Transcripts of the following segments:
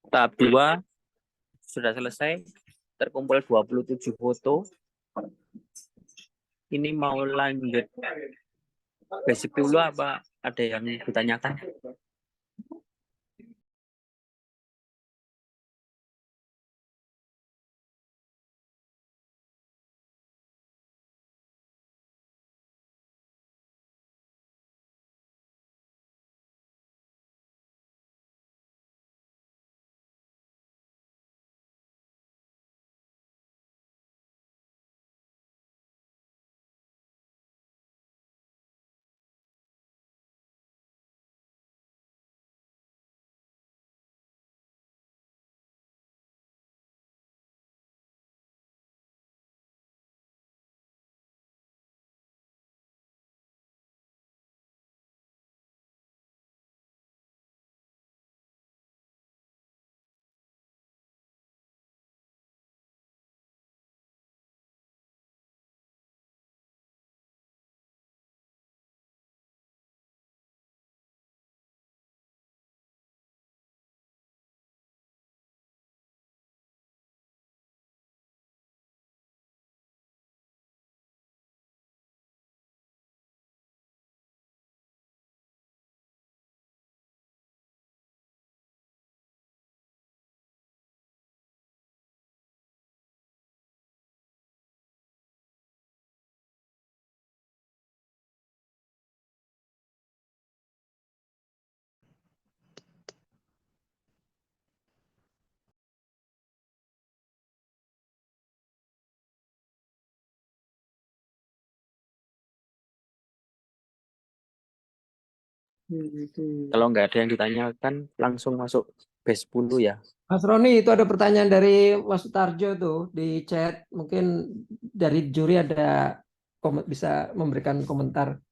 Tahap 2 sudah selesai, terkumpul 27 foto. Ini mau lanjut basic dulu apa ada yang ditanyakan? Kalau nggak ada yang ditanyakan, langsung masuk base 10 ya. Mas Roni, itu ada pertanyaan dari Mas Sutarjo tuh di chat. Mungkin dari juri ada bisa memberikan komentar.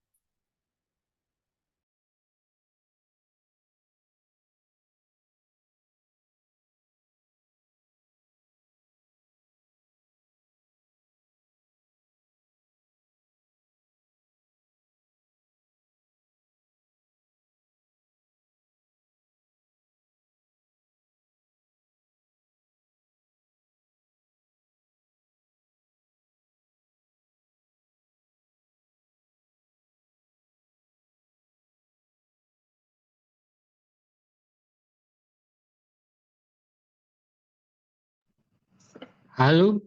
Halo,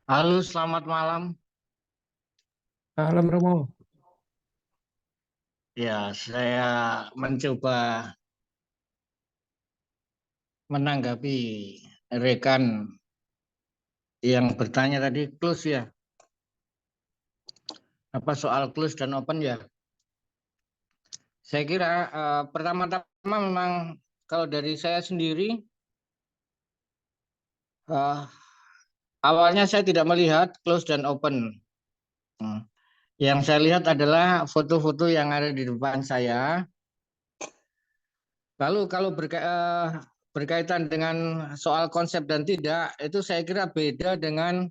halo, selamat malam. Halo Romo. Ya, saya mencoba menanggapi rekan yang bertanya tadi close ya. Apa soal close dan open ya? Saya kira pertama-tama memang kalau dari saya sendiri awalnya saya tidak melihat close dan open. Yang saya lihat adalah foto-foto yang ada di depan saya. Lalu kalau berkaitan dengan soal konsep dan tidak, itu saya kira beda dengan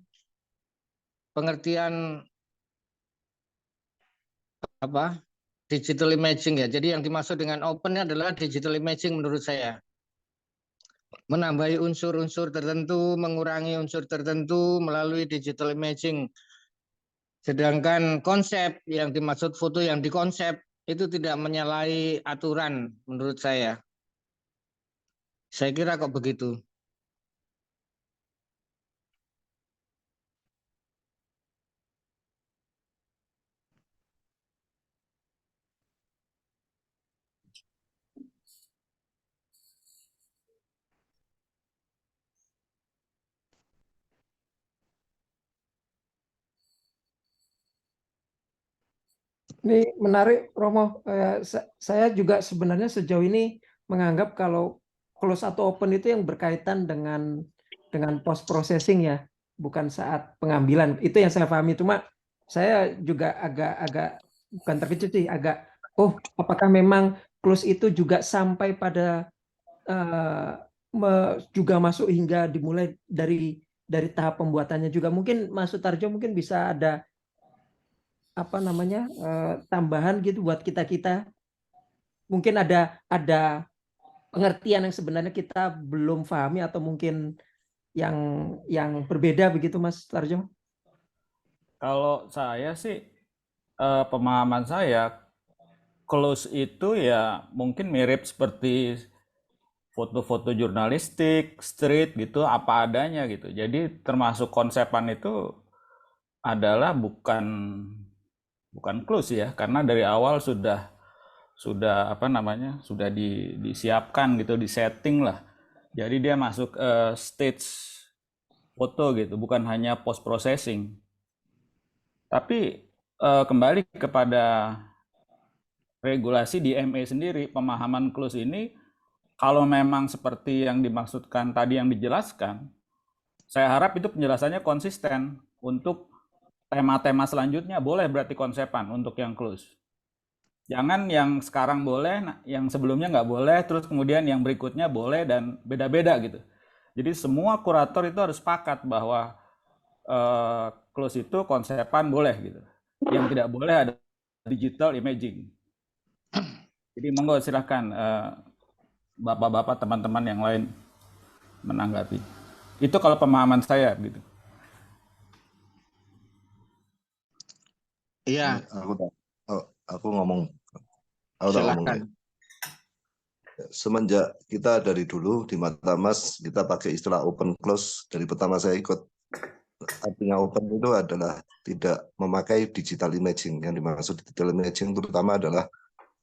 pengertian apa digital imaging ya. Jadi yang dimaksud dengan open adalah digital imaging menurut saya. Menambahi unsur-unsur tertentu, mengurangi unsur tertentu melalui digital imaging. Sedangkan konsep yang dimaksud foto yang dikonsep itu tidak menyalahi aturan menurut saya. Saya kira kok begitu. Ini menarik Romo. Saya juga sebenarnya sejauh ini menganggap kalau close atau open itu yang berkaitan dengan post processing ya, bukan saat pengambilan. Itu yang saya pahami. Cuma saya juga agak bukan terkejut sih, apakah memang close itu juga sampai pada juga masuk hingga dimulai dari tahap pembuatannya juga. Mungkin Mas Sutarjo mungkin bisa ada apa namanya tambahan gitu buat kita. Mungkin ada pengertian yang sebenarnya kita belum pahami atau mungkin yang berbeda begitu Mas Tarjo? Kalau saya sih, pemahaman saya, close itu ya mungkin mirip seperti foto-foto jurnalistik, street gitu, apa adanya gitu. Jadi termasuk konsepan itu adalah bukan close ya, karena dari awal sudah apa namanya, sudah disiapkan gitu, disetting lah. Jadi dia masuk stage foto gitu, bukan hanya post processing. Tapi kembali kepada regulasi di ME sendiri, pemahaman close ini kalau memang seperti yang dimaksudkan tadi yang dijelaskan, saya harap itu penjelasannya konsisten untuk tema-tema selanjutnya boleh berarti konsepan untuk yang close. Jangan yang sekarang boleh, yang sebelumnya nggak boleh, terus kemudian yang berikutnya boleh dan beda-beda gitu. Jadi semua kurator itu harus sepakat bahwa close itu konsepan boleh gitu. Yang tidak boleh ada digital imaging. Jadi monggo silahkan bapak-bapak teman-teman yang lain menanggapi. Itu kalau pemahaman saya gitu. Iya, Aku ngomong ya. silakan. Semenjak kita dari dulu di Matamas kita pakai istilah open close. Dari pertama saya ikut, artinya open itu adalah tidak memakai digital imaging. Yang dimaksud digital imaging terutama adalah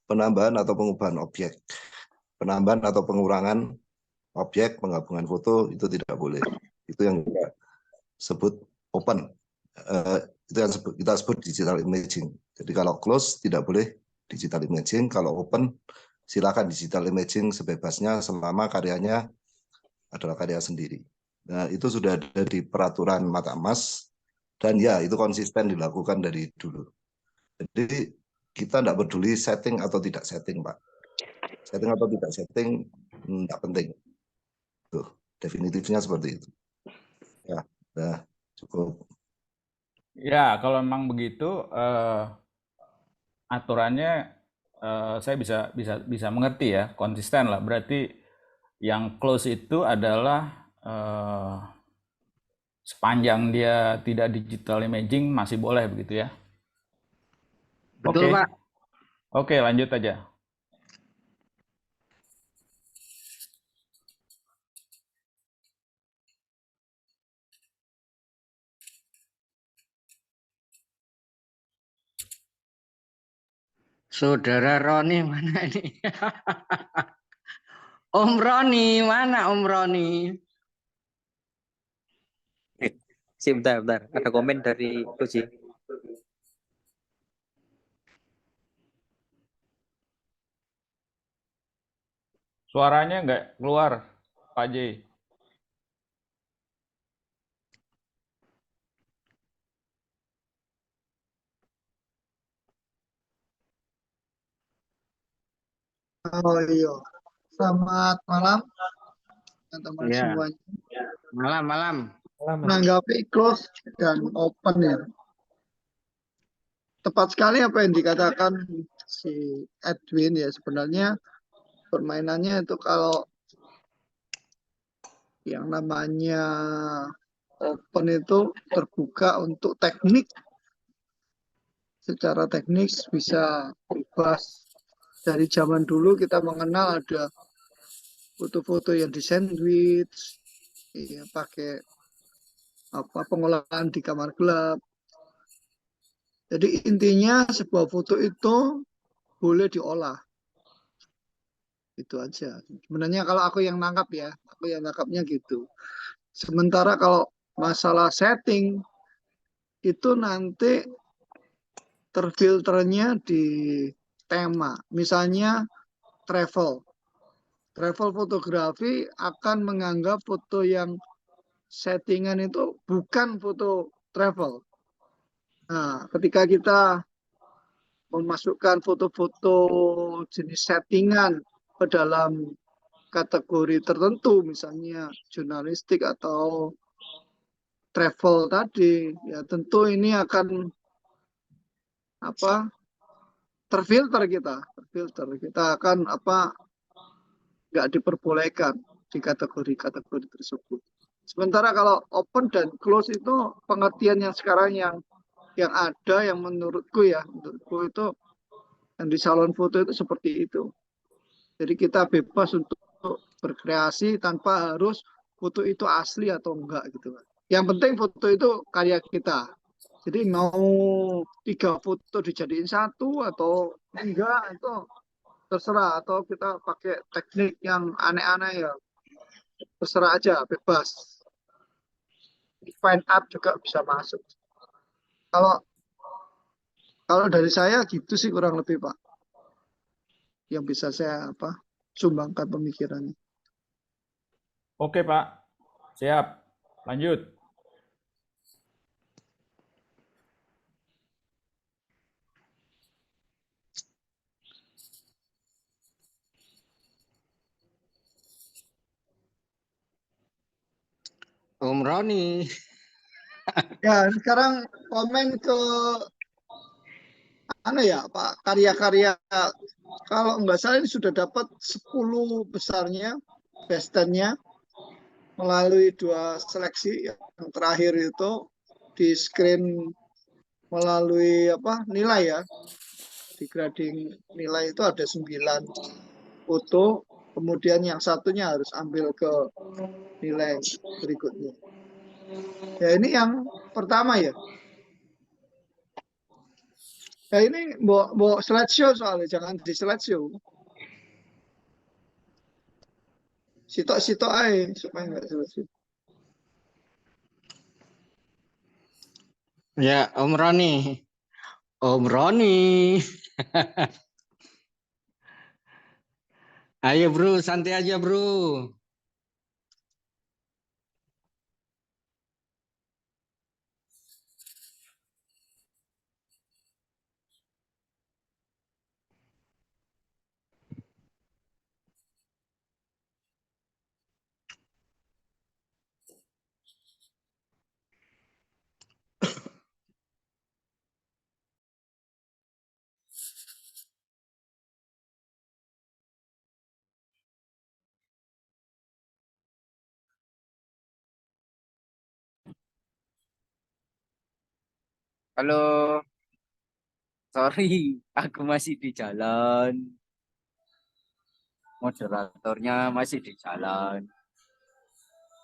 penambahan atau pengubahan objek, penambahan atau pengurangan objek, penggabungan foto itu tidak boleh. Itu yang kita sebut open. Itu yang kita sebut digital imaging. Jadi kalau close tidak boleh digital imaging, kalau open silakan digital imaging sebebasnya selama karyanya adalah karya sendiri. Nah, itu sudah ada di peraturan Matamas dan ya itu konsisten dilakukan dari dulu. Jadi kita tidak peduli setting atau tidak setting, Pak. Setting atau tidak setting tidak penting. Tuh, definitifnya seperti itu. Ya, nah, cukup. Ya, kalau memang begitu aturannya saya bisa mengerti ya, konsisten lah. Berarti yang close itu adalah sepanjang dia tidak digital imaging masih boleh begitu ya. Betul, Oke. Pak. Oke, lanjut aja. Saudara Roni mana ini? Om Roni, mana Om Roni? Bentar. Ada komen dari Puji. Suaranya nggak keluar, Pak J. Oh iya, selamat malam teman-teman Iya, semuanya. malam. Menanggapi close dan open ya. Tepat sekali apa yang dikatakan si Edwin ya, sebenarnya permainannya itu kalau yang namanya open itu terbuka untuk teknik, secara teknis bisa bebas. Dari zaman dulu kita mengenal ada foto-foto yang di sandwich, ya, pakai pengolahan di kamar gelap. Jadi intinya sebuah foto itu boleh diolah. Itu aja. Sebenarnya kalau aku yang nangkap ya, aku yang nangkapnya gitu. Sementara kalau masalah setting itu nanti terfilternya di tema. Misalnya travel. Travel fotografi akan menganggap foto yang settingan itu bukan foto travel. Nah, ketika kita memasukkan foto-foto jenis settingan ke dalam kategori tertentu, misalnya jurnalistik atau travel tadi, ya tentu ini akan apa terfilter kita akan nggak diperbolehkan di kategori-kategori tersebut. Sementara kalau open dan close itu pengertian yang sekarang yang ada yang menurutku itu yang di salon foto itu seperti itu. Jadi kita bebas untuk berkreasi tanpa harus foto itu asli atau enggak gitu kan. Yang penting foto itu karya kita. Jadi mau 3 foto dijadiin satu atau enggak itu terserah, atau kita pakai teknik yang aneh-aneh ya terserah aja, bebas. Fine art juga bisa masuk. Kalau kalau dari saya gitu sih kurang lebih Pak, yang bisa saya sumbangkan pemikirannya. Oke, Pak. Siap. Lanjut. Om Roni. Ya, sekarang komen ke Pak, karya-karya kalau nggak salah ini sudah dapat 10 besarnya bestennya melalui 2 seleksi. Yang terakhir itu di screen melalui nilai ya, di grading nilai itu ada 9 foto, kemudian yang satunya harus ambil ke nilai berikutnya. Ya ini yang pertama ya. Ya ini bawa slideshow soalnya, jangan di slideshow. Sitok-sitok aja supaya nggak slideshow. Ya, Om Roni. Om Roni. Ayo bro, santai aja bro. Halo, sorry, aku masih di jalan. Moderatornya masih di jalan.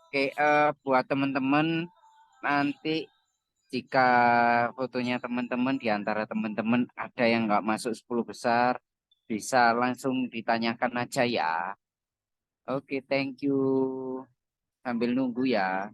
Oke, buat teman-teman nanti jika fotonya teman-teman di antara teman-teman ada yang nggak masuk 10 besar, bisa langsung ditanyakan aja ya. Oke, thank you. Sambil nunggu ya.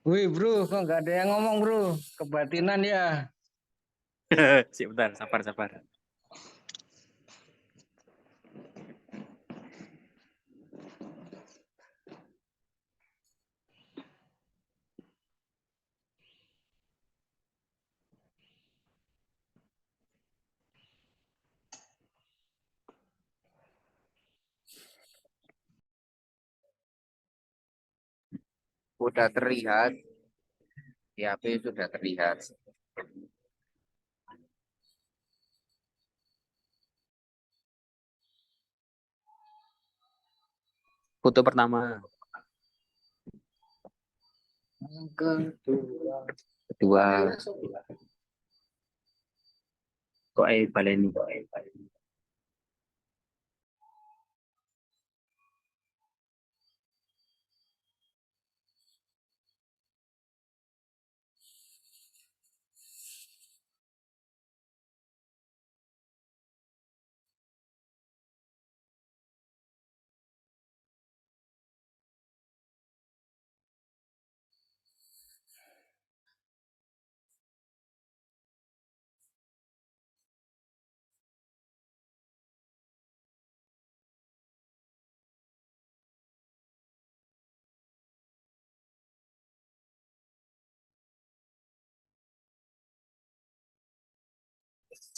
Wih bro, kok nggak ada yang ngomong bro? Kebatinan ya. Sebentar, sabar. Sudah terlihat, di HP sudah terlihat. Foto pertama. Kedua. kok baleni.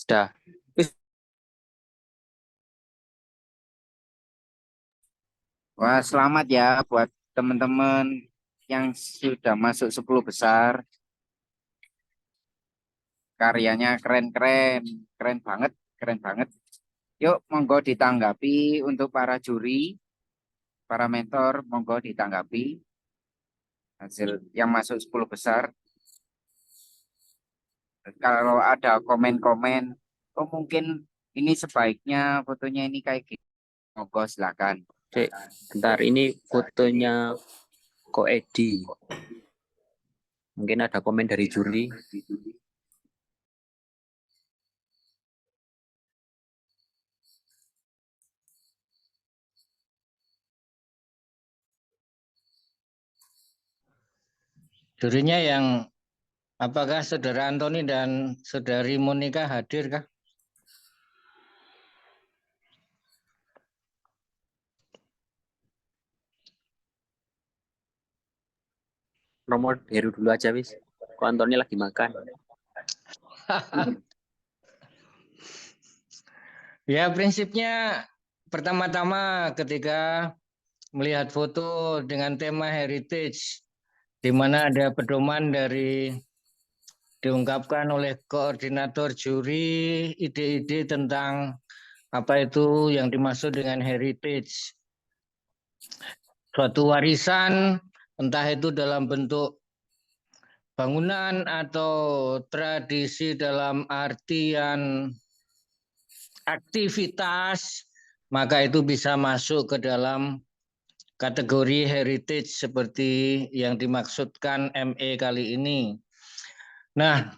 Sudah. Wah, selamat ya buat teman-teman yang sudah masuk 10 besar. Karyanya keren-keren, keren banget, keren banget. Yuk, monggo ditanggapi untuk para juri, para mentor, monggo ditanggapi hasil yang masuk 10 besar. Kalau ada komen-komen, oh mungkin ini sebaiknya fotonya ini kayak gini, monggo silakan. Cek, bentar, ini fotonya Ko Edi. Mungkin ada komen dari juri. Jurinya yang apakah Saudara Antoni dan Saudari Monika hadir kah? Nomor Heru dulu aja, wis. Kok Antoni lagi makan. Ya, prinsipnya pertama-tama ketika melihat foto dengan tema heritage, di mana ada pedoman dari diungkapkan oleh koordinator juri ide-ide tentang apa itu yang dimaksud dengan heritage. Suatu warisan, entah itu dalam bentuk bangunan atau tradisi dalam artian aktivitas, maka itu bisa masuk ke dalam kategori heritage seperti yang dimaksudkan ME kali ini. Nah,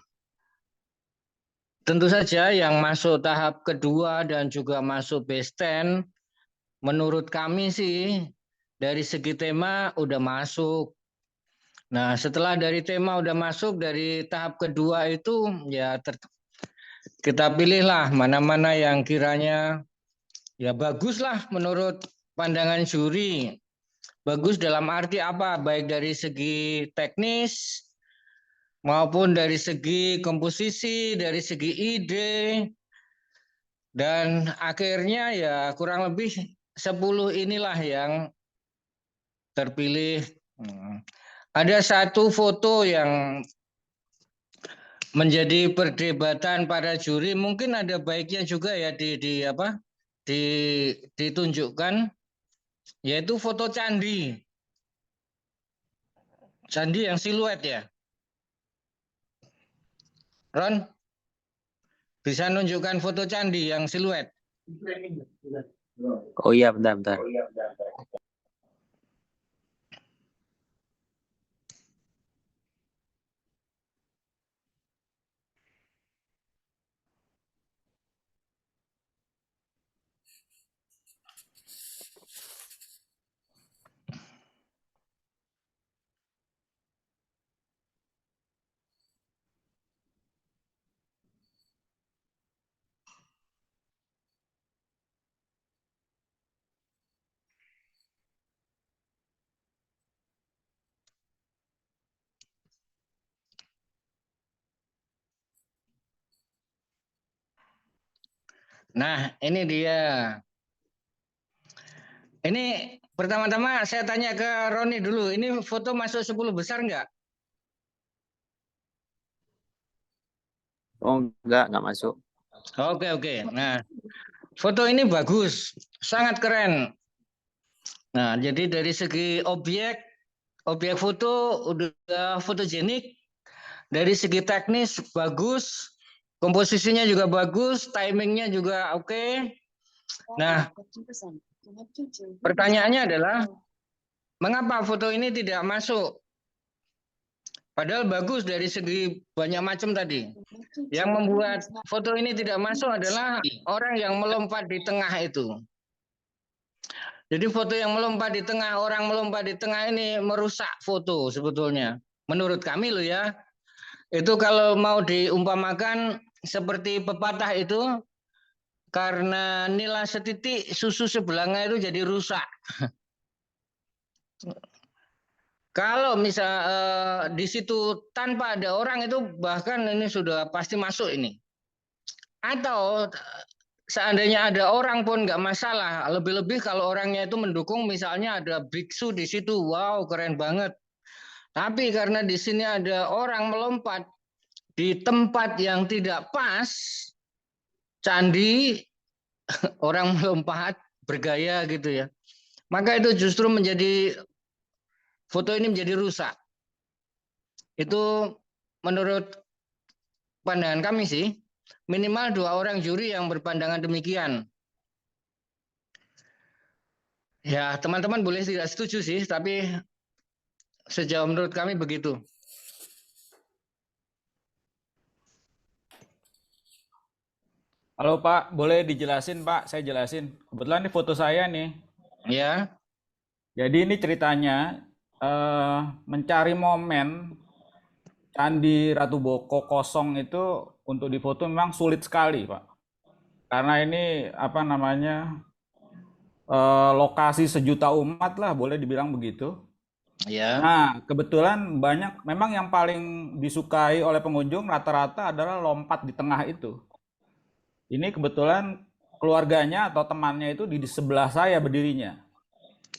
tentu saja yang masuk tahap kedua dan juga masuk B10, menurut kami sih dari segi tema udah masuk. Nah, setelah dari tema udah masuk, dari tahap kedua itu ya kita pilihlah mana-mana yang kiranya ya bagus lah menurut pandangan juri. Bagus dalam arti apa? Baik dari segi teknis maupun dari segi komposisi, dari segi ide. Dan akhirnya ya kurang lebih 10 inilah yang terpilih. Ada satu foto yang menjadi perdebatan para juri, mungkin ada baiknya juga ya ditunjukkan, yaitu foto candi yang siluet ya. Ron, bisa nunjukkan foto candi yang siluet? Oh iya, bentar. Nah, ini dia. Ini pertama-tama saya tanya ke Roni dulu, ini foto masuk 10 besar nggak? Oh, enggak masuk. Oke. Nah, foto ini bagus, sangat keren. Nah, jadi dari segi objek foto udah fotogenik, dari segi teknis bagus, komposisinya juga bagus, timingnya juga oke. Nah, pertanyaannya adalah mengapa foto ini tidak masuk? Padahal bagus dari segi banyak macam tadi. Yang membuat foto ini tidak masuk adalah orang yang melompat di tengah itu. Jadi foto yang melompat di tengah, orang melompat di tengah ini merusak foto sebetulnya. Menurut kami loh ya. Itu kalau mau diumpamakan seperti pepatah itu, karena nila setitik susu sebelanga itu jadi rusak. Kalau misal di situ tanpa ada orang itu bahkan ini sudah pasti masuk ini. Atau seandainya ada orang pun nggak masalah. Lebih-lebih kalau orangnya itu mendukung, misalnya ada biksu di situ, wow keren banget. Tapi karena di sini ada orang melompat di tempat yang tidak pas, candi, orang melompat bergaya gitu ya. Maka itu justru menjadi foto ini menjadi rusak. Itu menurut pandangan kami sih, minimal 2 orang juri yang berpandangan demikian. Ya, teman-teman boleh tidak setuju sih, tapi sejauh menurut kami begitu. Halo Pak, boleh dijelasin Pak? Saya jelasin. Kebetulan ini foto saya nih. Ya, Jadi ini ceritanya mencari momen Candi Ratu Boko kosong itu untuk difoto memang sulit sekali Pak. Karena ini apa namanya lokasi sejuta umat lah, boleh dibilang begitu. ya, Nah, kebetulan banyak memang yang paling disukai oleh pengunjung rata-rata adalah lompat di tengah itu. Ini kebetulan keluarganya atau temannya itu di sebelah saya berdirinya.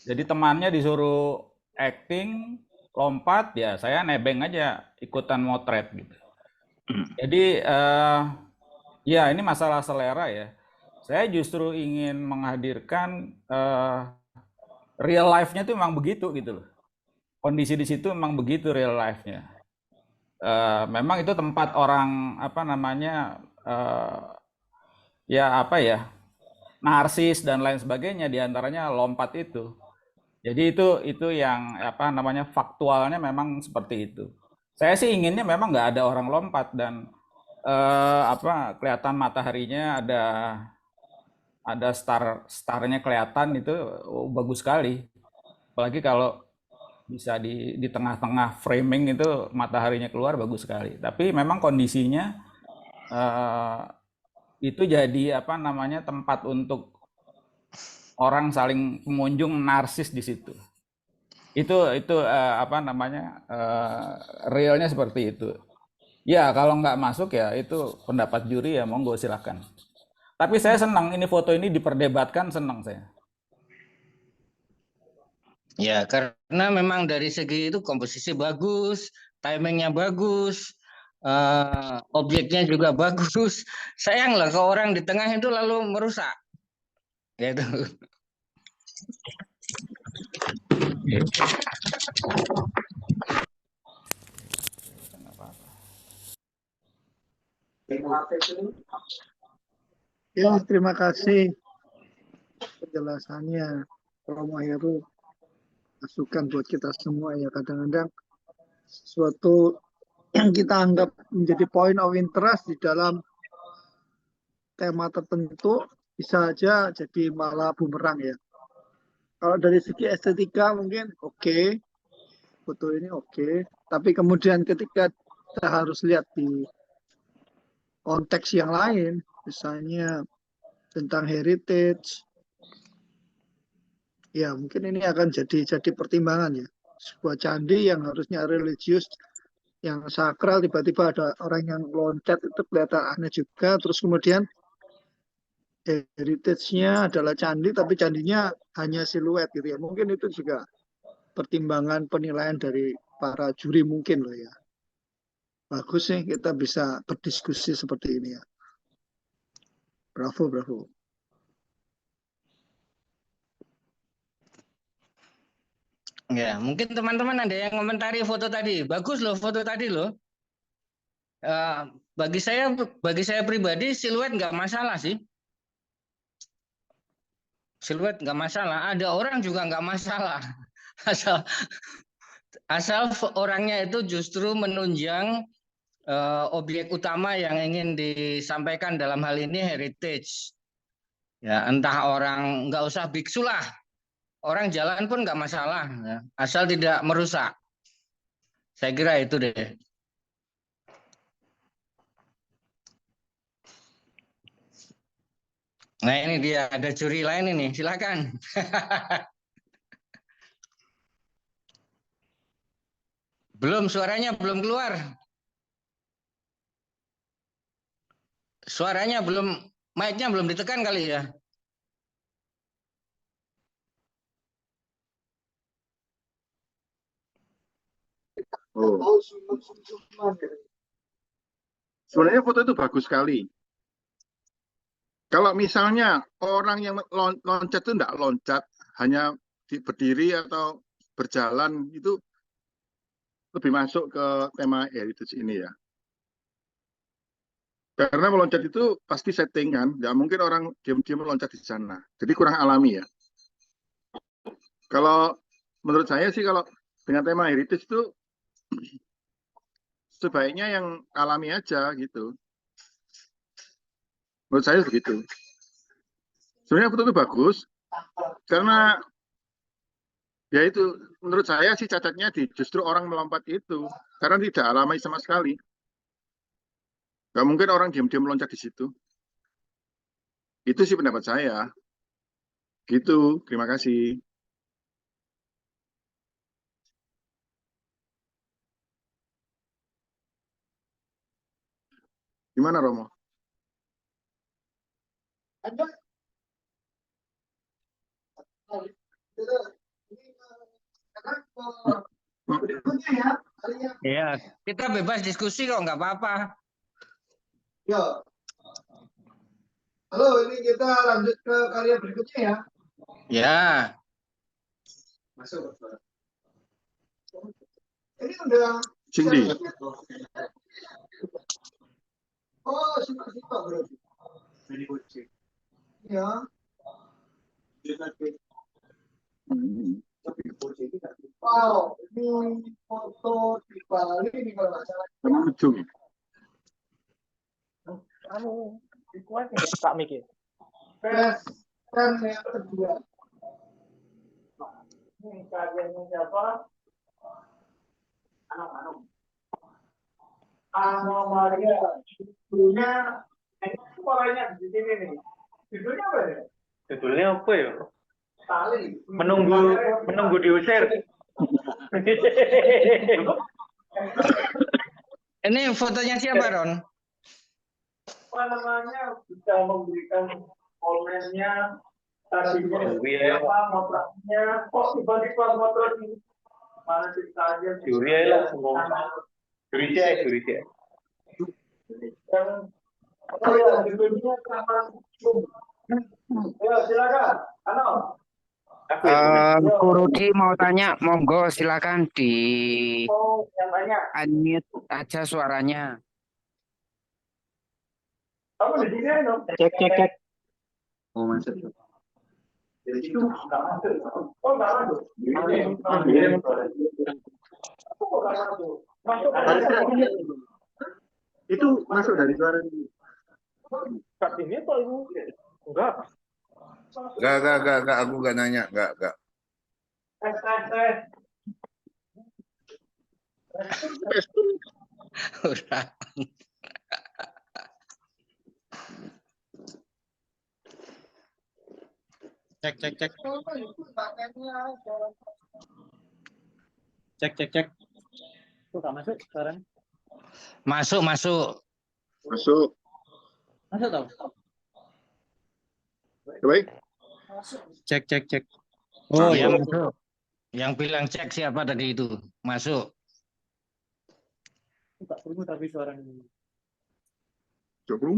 Jadi temannya disuruh acting, lompat, ya saya nebeng aja ikutan motret gitu. Jadi ya ini masalah selera ya. Saya justru ingin menghadirkan real life-nya tuh memang begitu gitu loh. Kondisi di situ memang begitu real life-nya. Memang itu tempat orang apa namanya ya apa ya narsis dan lain sebagainya, diantaranya lompat itu. Jadi itu yang apa namanya faktualnya memang seperti itu. Saya sih inginnya memang nggak ada orang lompat dan apa kelihatan mataharinya ada starnya kelihatan itu bagus sekali. Apalagi kalau bisa di tengah-tengah framing itu mataharinya keluar bagus sekali. Tapi memang kondisinya eh, itu jadi apa namanya tempat untuk orang saling pengunjung narsis di situ. Itu apa namanya realnya seperti itu. Ya kalau nggak masuk ya itu pendapat juri ya monggo silakan. Tapi saya senang ini foto ini diperdebatkan, senang saya. ya, karena memang dari segi itu komposisi bagus, timingnya bagus, objeknya juga bagus. Sayang lah kalau orang di tengah itu lalu merusak. Gitu. Ya, terima kasih penjelasannya, Romo Heru. Masukan buat kita semua ya, kadang-kadang sesuatu yang kita anggap menjadi point of interest di dalam tema tertentu bisa aja jadi malah bumerang ya. Kalau dari segi estetika mungkin oke, foto ini oke, tapi kemudian ketika kita harus lihat di konteks yang lain, misalnya tentang heritage, ya mungkin ini akan jadi pertimbangan ya. Sebuah candi yang harusnya religius, yang sakral, tiba-tiba ada orang yang loncat, itu kelihatan aneh juga. Terus kemudian heritage-nya adalah candi, tapi candinya hanya siluet gitu ya. Mungkin itu juga pertimbangan penilaian dari para juri mungkin loh ya. Bagus sih kita bisa berdiskusi seperti ini ya. Bravo, bravo. Ya, mungkin teman-teman ada yang komentari foto tadi. Bagus loh foto tadi loh. Bagi saya pribadi siluet nggak masalah sih. Siluet nggak masalah. Ada orang juga nggak masalah. Asal orangnya itu justru menunjang objek utama yang ingin disampaikan, dalam hal ini heritage. Ya, entah orang nggak usah biksu lah, orang jalan pun nggak masalah, ya. Asal tidak merusak. Saya kira itu deh. Nah ini dia, ada juri lain ini, silakan. Suaranya belum keluar. Suaranya belum, mic-nya belum ditekan kali ya. Oh. Sebenarnya foto itu bagus sekali. Kalau misalnya orang yang loncat itu enggak loncat, hanya berdiri atau berjalan, itu lebih masuk ke tema heritage ini ya. Karena meloncat itu pasti setting kan, nggak mungkin orang diam-diam meloncat di sana. Jadi kurang alami ya. Kalau menurut saya sih kalau dengan tema heritage itu sebaiknya yang alami aja gitu. Menurut saya begitu. Sebenarnya foto itu bagus karena ya itu menurut saya sih cacatnya justru orang melompat itu karena tidak alami sama sekali. Nggak mungkin orang diam-diam meloncat di situ. Itu sih pendapat saya. Gitu. Terima kasih. Gimana Romo? Ya, kita bebas diskusi kok, nggak apa-apa. Ya. Halo, ini kita lanjut ke karya berikutnya ya. Ya. Masuk. Ini udah Cindy. Oh, siapa berarti? Ya. Wow, ini foto di Bali ini kalau nggak salah. Ujung. Dikuatin Pak Miki. Tes yang kedua. Ini karyanya siapa? Maria. Judulnya, ini suaranya di sini nih. Judulnya apa ya? Judulnya apa ya? Tali. Menunggu diusir. Ini fotonya siapa, Ron? Apa namanya, bisa memberikan komennya, tadinya apa, motornya, kok tiba-tiba motor ini, mana ceritanya? Juri lah semua. Juri saya. Yang, oh ya, judulnya Taman Sum. Ya, silakan. Halo. Kurudi mau tanya, monggo silakan di Oh, yang banyak. unmute aja suaranya. Kamu di sini dong. Cek. Oh, masuk. Jadi itu nggak masuk. Oh, nggak masuk. Masuk. Itu masuk dari suara ini. Ini atau itu? Enggak. Enggak, aku enggak nanya, enggak. Tes. Udah. Cek. Cek. Tuh nggak masuk sekarang. Masuk. Masuk. Masuk tau? Baik. Cek. Oh, ya masuk. Yang bilang cek siapa tadi itu? Masuk. Enggak perlu tapi suaranya. Coba.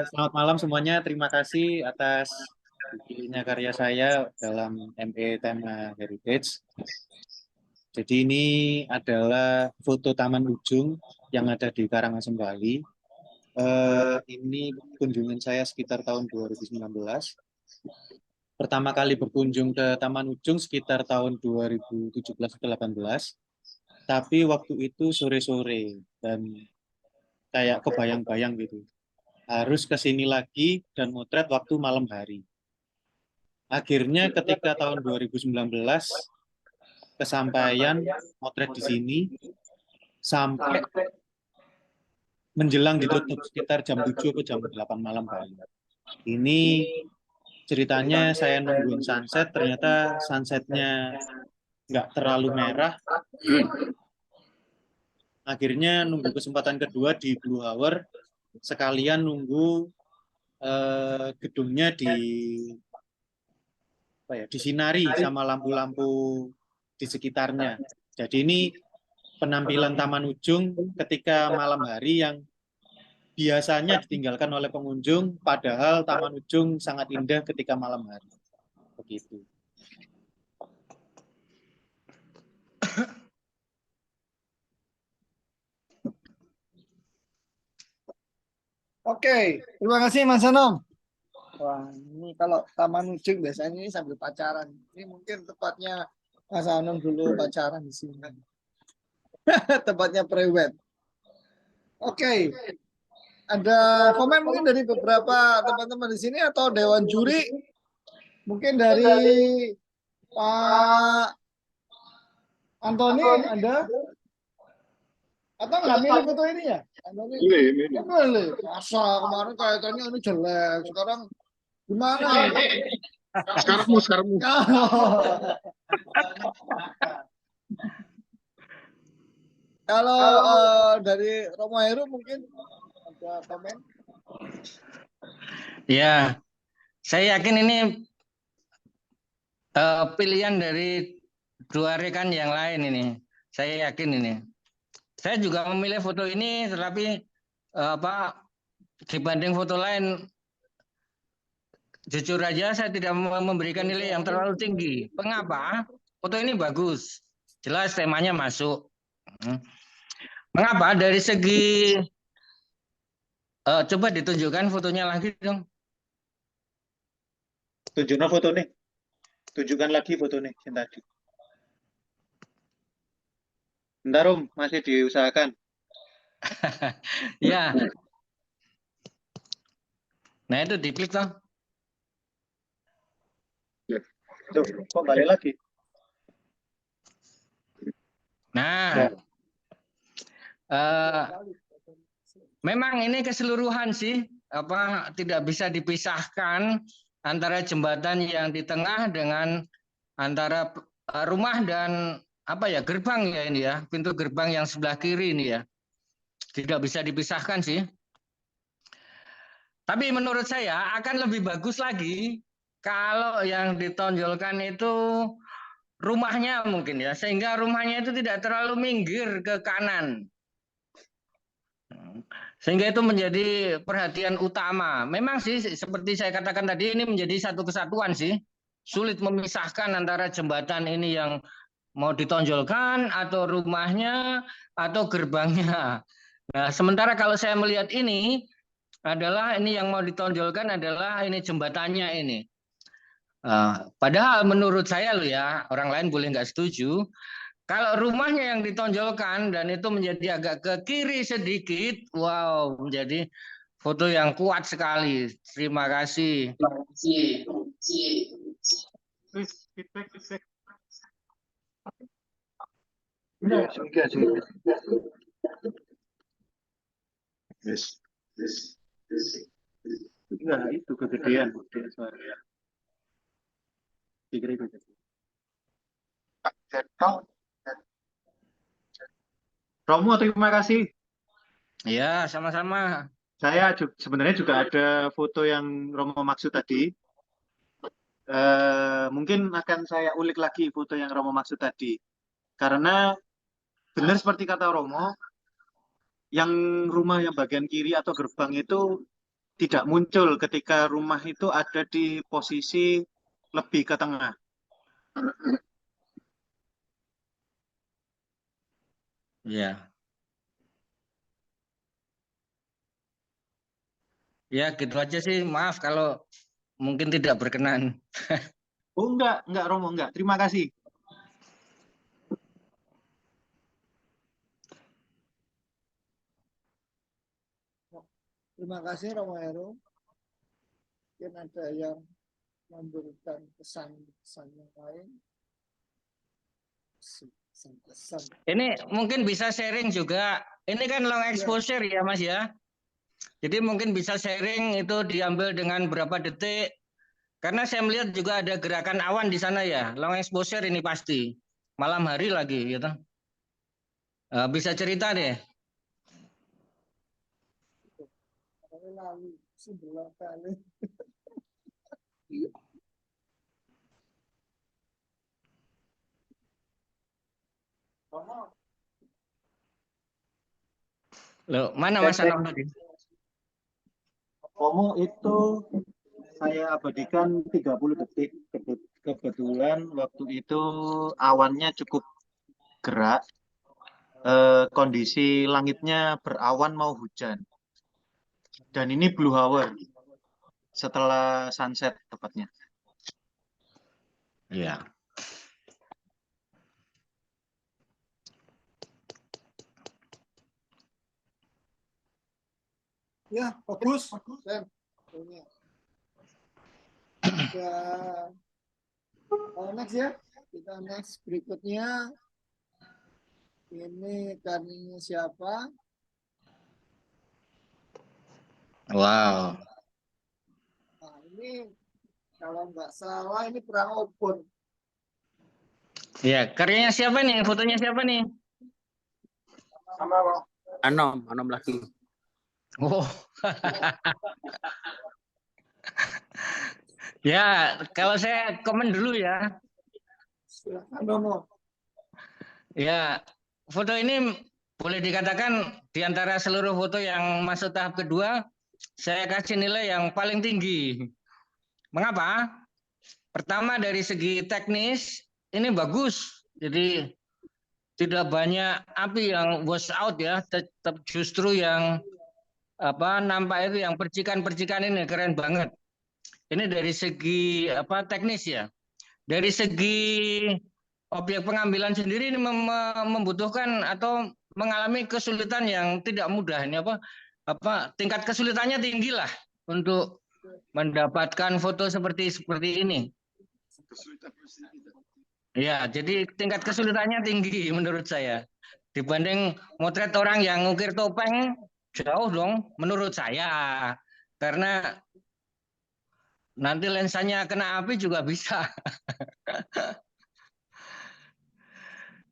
Selamat malam semuanya. Terima kasih atas dipilihnya karya saya dalam ME tema Heritage. Jadi ini adalah foto Taman Ujung yang ada di Karangasem, Bali. Ini kunjungan saya sekitar tahun 2019. Pertama kali berkunjung ke Taman Ujung sekitar tahun 2017-18. Tapi waktu itu sore-sore dan kayak kebayang-bayang gitu. Harus ke sini lagi dan motret waktu malam hari. Akhirnya ketika tahun 2019 kesampaian motret di sini sampai menjelang ditutup sekitar jam 7 atau jam 8 malam Bali. Ini ceritanya saya nungguin sunset, ternyata sunsetnya nggak terlalu merah. Akhirnya nunggu kesempatan kedua di Blue Hour, sekalian nunggu gedungnya disinari sama lampu-lampu di sekitarnya. Jadi ini penampilan Taman Ujung ketika malam hari yang biasanya ditinggalkan oleh pengunjung, padahal Taman Ujung sangat indah ketika malam hari. Begitu. Oke, terima kasih Mas Anom. Wah, ini kalau Taman Ujung biasanya ini sambil pacaran. Ini mungkin tepatnya Mas Anom dulu pacaran di sini. Tempatnya prewed. Oke. Ada komen mungkin dari beberapa teman-teman di sini atau Dewan Juri? Mungkin dari Pak Antoni ada? Atau nggak milih foto ini ya? Antoni? Milih. Masa kemarin kaitannya ini jelek, sekarang gimana? Sekarang. Kalau dari Romo Heru mungkin ada komen? Ya, saya yakin ini pilihan dari dua rekan yang lain ini. Saya yakin ini. Saya juga memilih foto ini, tetapi dibanding foto lain, jujur aja saya tidak memberikan nilai yang terlalu tinggi. Mengapa? Foto ini bagus, jelas temanya masuk. Mengapa? Dari segi coba ditunjukkan fotonya lagi dong. Tunjukkan foto nih. Tunjukkan lagi foto nih yang tadi. Bentar Om, masih diusahakan. Ya. Nah itu diklik toh. Tuh, kok balik lagi? Nah, memang ini keseluruhan sih, tidak bisa dipisahkan antara jembatan yang di tengah dengan antara rumah dan gerbang ya ini ya, pintu gerbang yang sebelah kiri ini ya, tidak bisa dipisahkan sih. Tapi menurut saya akan lebih bagus lagi kalau yang ditonjolkan itu rumahnya mungkin ya, sehingga rumahnya itu tidak terlalu minggir ke kanan. Sehingga itu menjadi perhatian utama. Memang sih seperti saya katakan tadi ini menjadi satu kesatuan sih. Sulit memisahkan antara jembatan ini yang mau ditonjolkan atau rumahnya atau gerbangnya. Nah, sementara kalau saya melihat ini yang mau ditonjolkan adalah ini jembatannya ini. Padahal menurut saya loh ya, orang lain boleh nggak setuju. Kalau rumahnya yang ditonjolkan dan itu menjadi agak ke kiri sedikit, wow, menjadi foto yang kuat sekali. Terima kasih. Feedback. Yes. Enggak, itu kegedean suara. Pikir itu. Romo, terima kasih. Ya, sama-sama. Saya sebenarnya juga ada foto yang Romo maksud tadi. Mungkin akan saya ulik lagi foto yang Romo maksud tadi. Karena benar seperti kata Romo, yang rumah yang bagian kiri atau gerbang itu tidak muncul ketika rumah itu ada di posisi lebih ke tengah. Ya, ya gitu aja sih. Maaf kalau mungkin tidak berkenan. Oh enggak Romo, enggak. Terima kasih. Terima kasih Romo Heru. Mungkin ada yang memberikan pesan-pesan yang lain. Pesan-pesan. Ini mungkin bisa sharing juga. Ini kan long exposure ya Mas ya. Jadi mungkin bisa sharing itu diambil dengan berapa detik. Karena saya melihat juga ada gerakan awan di sana ya. Long exposure ini pasti. Malam hari lagi gitu. Bisa cerita deh. Lalu sebelah kali. Loh, mana Mas Anam tadi? Romo itu saya abadikan 30 detik. Kebetulan waktu itu awannya cukup gerak. Kondisi langitnya berawan mau hujan. Dan ini blue hour. Setelah sunset tepatnya. Iya. Ya, bagus. Sen. Ya. Next ya. Kita next berikutnya. Ini karninya siapa? Wow. Nah, ini kalau nggak salah ini perang open. Ya, karyanya siapa nih? Fotonya siapa nih? Anom lagi. Oh. Ya, kalau saya komen dulu ya. Silakan Romo. Ya, foto ini boleh dikatakan di antara seluruh foto yang masuk tahap kedua, saya kasih nilai yang paling tinggi. Mengapa? Pertama dari segi teknis, ini bagus. Jadi tidak banyak api yang wash out ya, tetap justru yang nampak itu yang percikan-percikan ini keren banget. Ini dari segi teknis ya. Dari segi objek pengambilan sendiri ini membutuhkan atau mengalami kesulitan yang tidak mudah. Ini tingkat kesulitannya tinggi lah untuk mendapatkan foto seperti ini. Ya, jadi tingkat kesulitannya tinggi menurut saya. Dibanding motret orang yang ngukir topeng, jauh dong menurut saya. Karena nanti lensanya kena api juga bisa.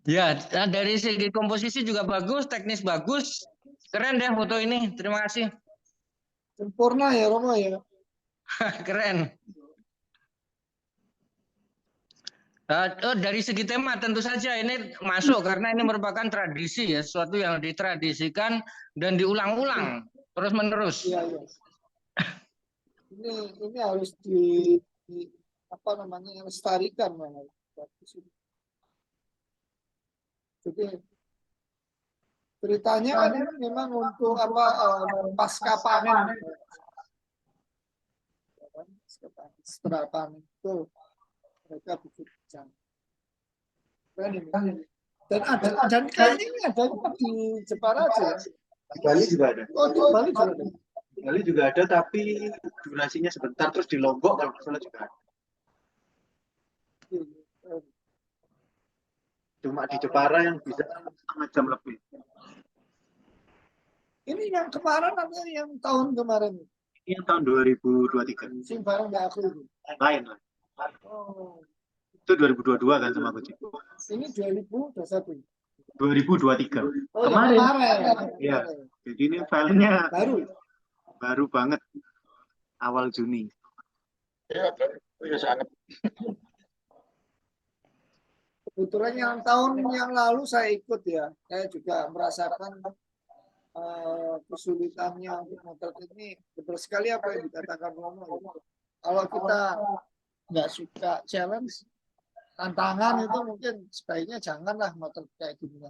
Ya, dari segi komposisi juga bagus, teknis bagus. Keren deh foto ini. Terima kasih. Sempurna ya Romo ya. Keren. Dari segi tema tentu saja ini masuk karena ini merupakan tradisi ya, sesuatu yang ditradisikan dan diulang-ulang terus-menerus. Iya, iya. Ini harus di lestarikan memang. Jadi ceritanya kan ini memang untuk pasca panen. Setelah panen itu mereka bikin keren ini. Dan kayaknya ini ada di Jepara aja. Di Bali juga ada. Oh, di Bali juga ada. Di Bali juga ada, tapi durasinya sebentar. Terus di Lombok kalau nggak salah juga ada. Cuma di Jepara yang bisa setengah jam lebih. Ini yang kemarin atau yang tahun kemarin? Ini yang tahun 2023. Sing bareng nggak aku ini. Lain lah. Oh, Itu 2022 kan sama Coach. ini 2021. 2023. Oh, Kemarin. kemarin. Iya. Jadi ini filenya Baru. baru banget awal Juni. Ya, sangat. Kebetulan yang tahun yang lalu saya ikut ya, saya juga merasakan kesulitannya untuk motret ini. Betul sekali apa yang dikatakan Romo. Kalau kita nggak suka challenge, tantangan itu mungkin sebaiknya janganlah motret kayak gini.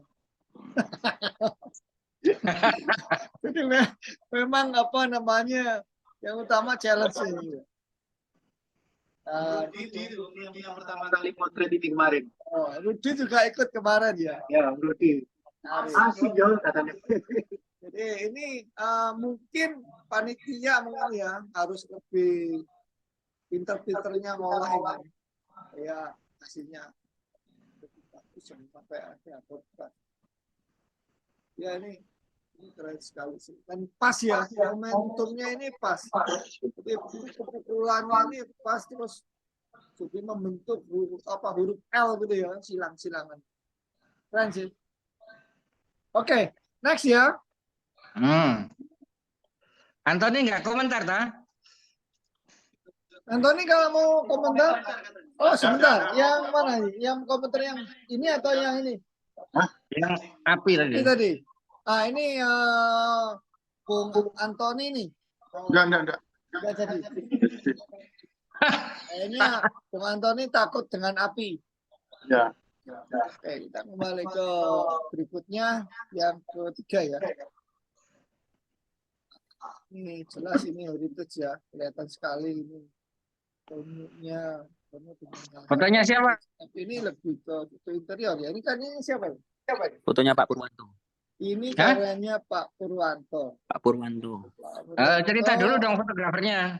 Jadi memang apa namanya yang utama challenge ini. Rudi yang pertama kali potret ini kemarin. Oh, Rudi juga ikut kemarin ya? Ya, Rudi. Asik jauh katanya. Jadi ini mungkin panitia mungkin ya harus lebih pinter-pinternya ngolah ini. Ya hasilnya lebih bagus sampai ada potret. Ya ini keren sekali sih. Dan pas ya, momentumnya ini pas. Jadi pukulannya ini pas terus jadi membentuk huruf L gitu ya, silang-silangan. Keren sih. Oke, next ya. Antoni nggak komentar ta? Antoni kalau mau komentar, oh sebentar, yang mana nih? Yang komentar yang ini atau yang ini? Hah? Yang api tadi. Ini tadi. Ah ini Bung Antoni nih. Enggak. Enggak jadi. Kayaknya Bung Antoni takut dengan api. Ya. Oke, kita kembali ke berikutnya yang ketiga ya. Ini jelas ini heritage ya, kelihatan sekali ini. Fotonya siapa? Tapi ini lebih ke foto interior ya. Ini kan ini siapa? Siapa? Fotonya Pak Purwanto. Ini karyanya Pak Purwanto. Pak Purwanto. Cerita dulu dong fotografernya.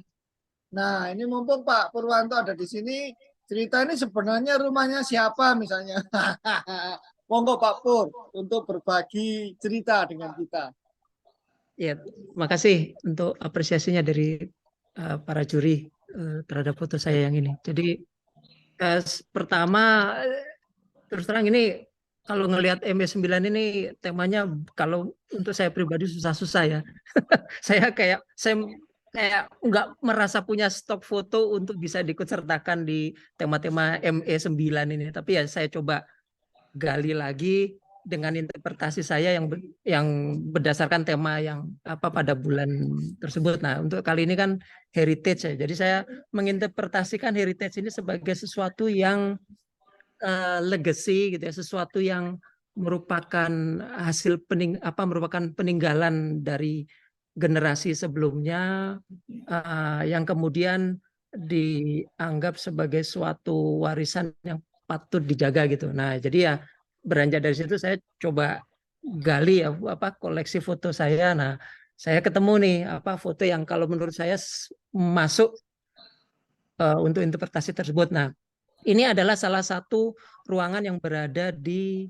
Nah, ini mumpung Pak Purwanto ada di sini, cerita ini sebenarnya rumahnya siapa misalnya. Monggo Pak Pur untuk berbagi cerita dengan kita. Ya, makasih untuk apresiasinya dari para juri terhadap foto saya yang ini. Jadi pertama terus terang ini kalau ngelihat ME9 ini temanya kalau untuk saya pribadi susah-susah ya. saya kayak nggak merasa punya stok foto untuk bisa diikutsertakan di tema-tema ME9 ini. Tapi ya saya coba gali lagi dengan interpretasi saya yang berdasarkan tema yang pada bulan tersebut. Nah, untuk kali ini kan heritage ya. Jadi saya menginterpretasikan heritage ini sebagai sesuatu yang legacy gitu ya, sesuatu yang merupakan hasil merupakan peninggalan dari generasi sebelumnya yang kemudian dianggap sebagai suatu warisan yang patut dijaga gitu. Nah, jadi ya beranjak dari situ saya coba gali ya koleksi foto saya. Nah, saya ketemu nih foto yang kalau menurut saya masuk untuk interpretasi tersebut. Nah, ini adalah salah satu ruangan yang berada di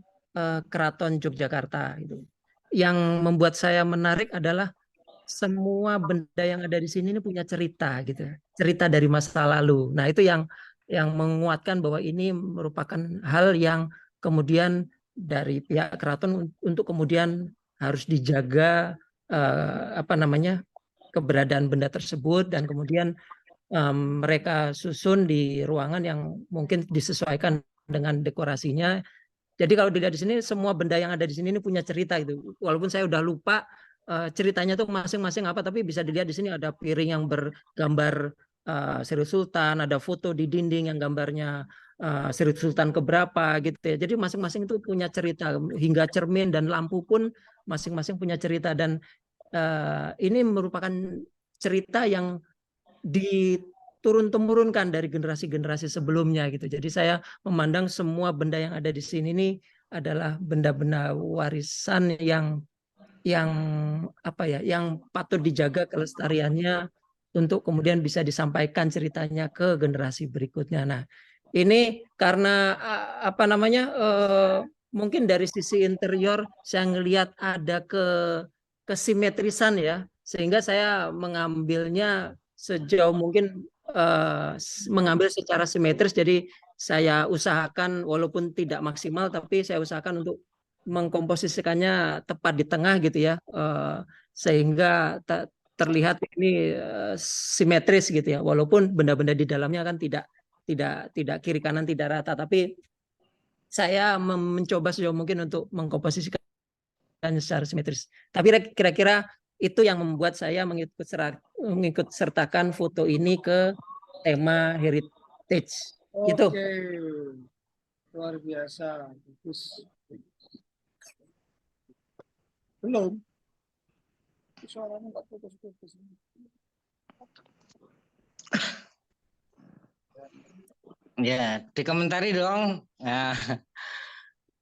Keraton Yogyakarta gitu. Yang membuat saya menarik adalah semua benda yang ada di sini ini punya cerita gitu. Cerita dari masa lalu. Nah, itu yang menguatkan bahwa ini merupakan hal yang kemudian dari pihak keraton untuk kemudian harus dijaga keberadaan benda tersebut dan kemudian mereka susun di ruangan yang mungkin disesuaikan dengan dekorasinya. Jadi kalau dilihat di sini semua benda yang ada di sini ini punya cerita gitu. Walaupun saya udah lupa ceritanya tuh masing-masing apa, tapi bisa dilihat di sini ada piring yang bergambar Sri Sultan, ada foto di dinding yang gambarnya Sri Sultan keberapa gitu ya. Jadi masing-masing itu punya cerita, hingga cermin dan lampu pun masing-masing punya cerita, dan ini merupakan cerita yang diturun-temurunkan dari generasi-generasi sebelumnya gitu. Jadi saya memandang semua benda yang ada di sini ini adalah benda-benda warisan yang patut dijaga kelestariannya untuk kemudian bisa disampaikan ceritanya ke generasi berikutnya. Nah, ini karena mungkin dari sisi interior saya ngelihat ada kesimetrisan ya, sehingga saya mengambilnya sejauh mungkin mengambil secara simetris. Jadi saya usahakan walaupun tidak maksimal, tapi saya usahakan untuk mengkomposisikannya tepat di tengah gitu ya, sehingga terlihat ini simetris gitu ya, walaupun benda-benda di dalamnya kan tidak kiri kanan tidak rata, tapi saya mencoba sejauh mungkin untuk mengkomposisikan secara simetris. Tapi kira-kira itu yang membuat saya mengikut sertakan foto ini ke tema heritage. Gitu. Oke, luar biasa. Belum. Suaranya nggak putus-putus. Ya, dikomentari dong. Nah,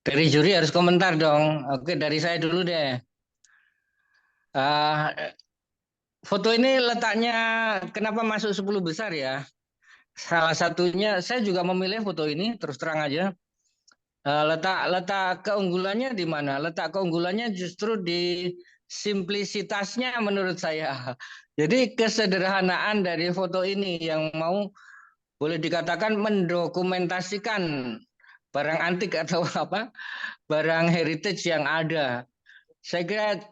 dari juri harus komentar dong. Oke, dari saya dulu deh. Foto ini letaknya kenapa masuk 10 besar ya? Salah satunya saya juga memilih foto ini terus terang aja. Letak letak keunggulannya di mana? Letak keunggulannya justru di simplisitasnya menurut saya. Jadi kesederhanaan dari foto ini yang mau boleh dikatakan mendokumentasikan barang antik atau apa barang heritage yang ada. Saya kira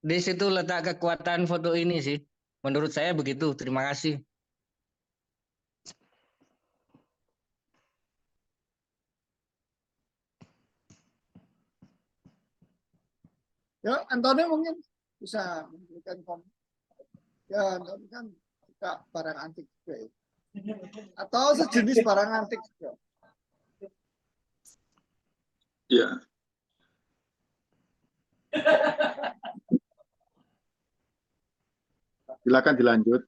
di situ letak kekuatan foto ini sih. Menurut saya begitu. Terima kasih. Ya, Anthony mungkin bisa memberikan komen. Ya, Anthony kan suka barang antik juga ya. Atau sejenis barang antik juga. Ya. Silakan dilanjut.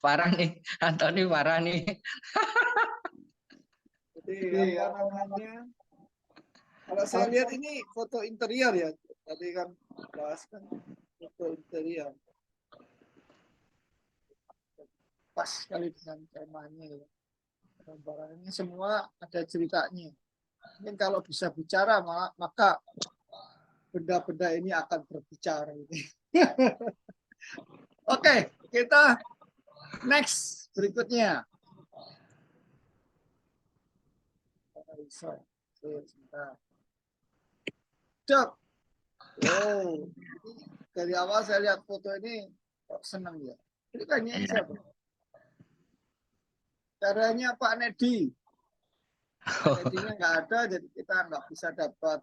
Parah nih, Anthony parah nih. Jadi apa namanya? Kalau saya lihat ini foto interior ya. Tadi kan bahas kan foto interior. Pas sekali dengan temanya ya. Barang-barangnya semua ada ceritanya. Mungkin kalau bisa bicara maka benda-benda ini akan berbicara. Oke, kita next berikutnya. Cok. Oh, dari awal saya lihat foto ini kok senang ya. Ini kayaknya siapa? Caranya Pak Nedi. Pak Nedinya nggak ada, jadi kita nggak bisa dapat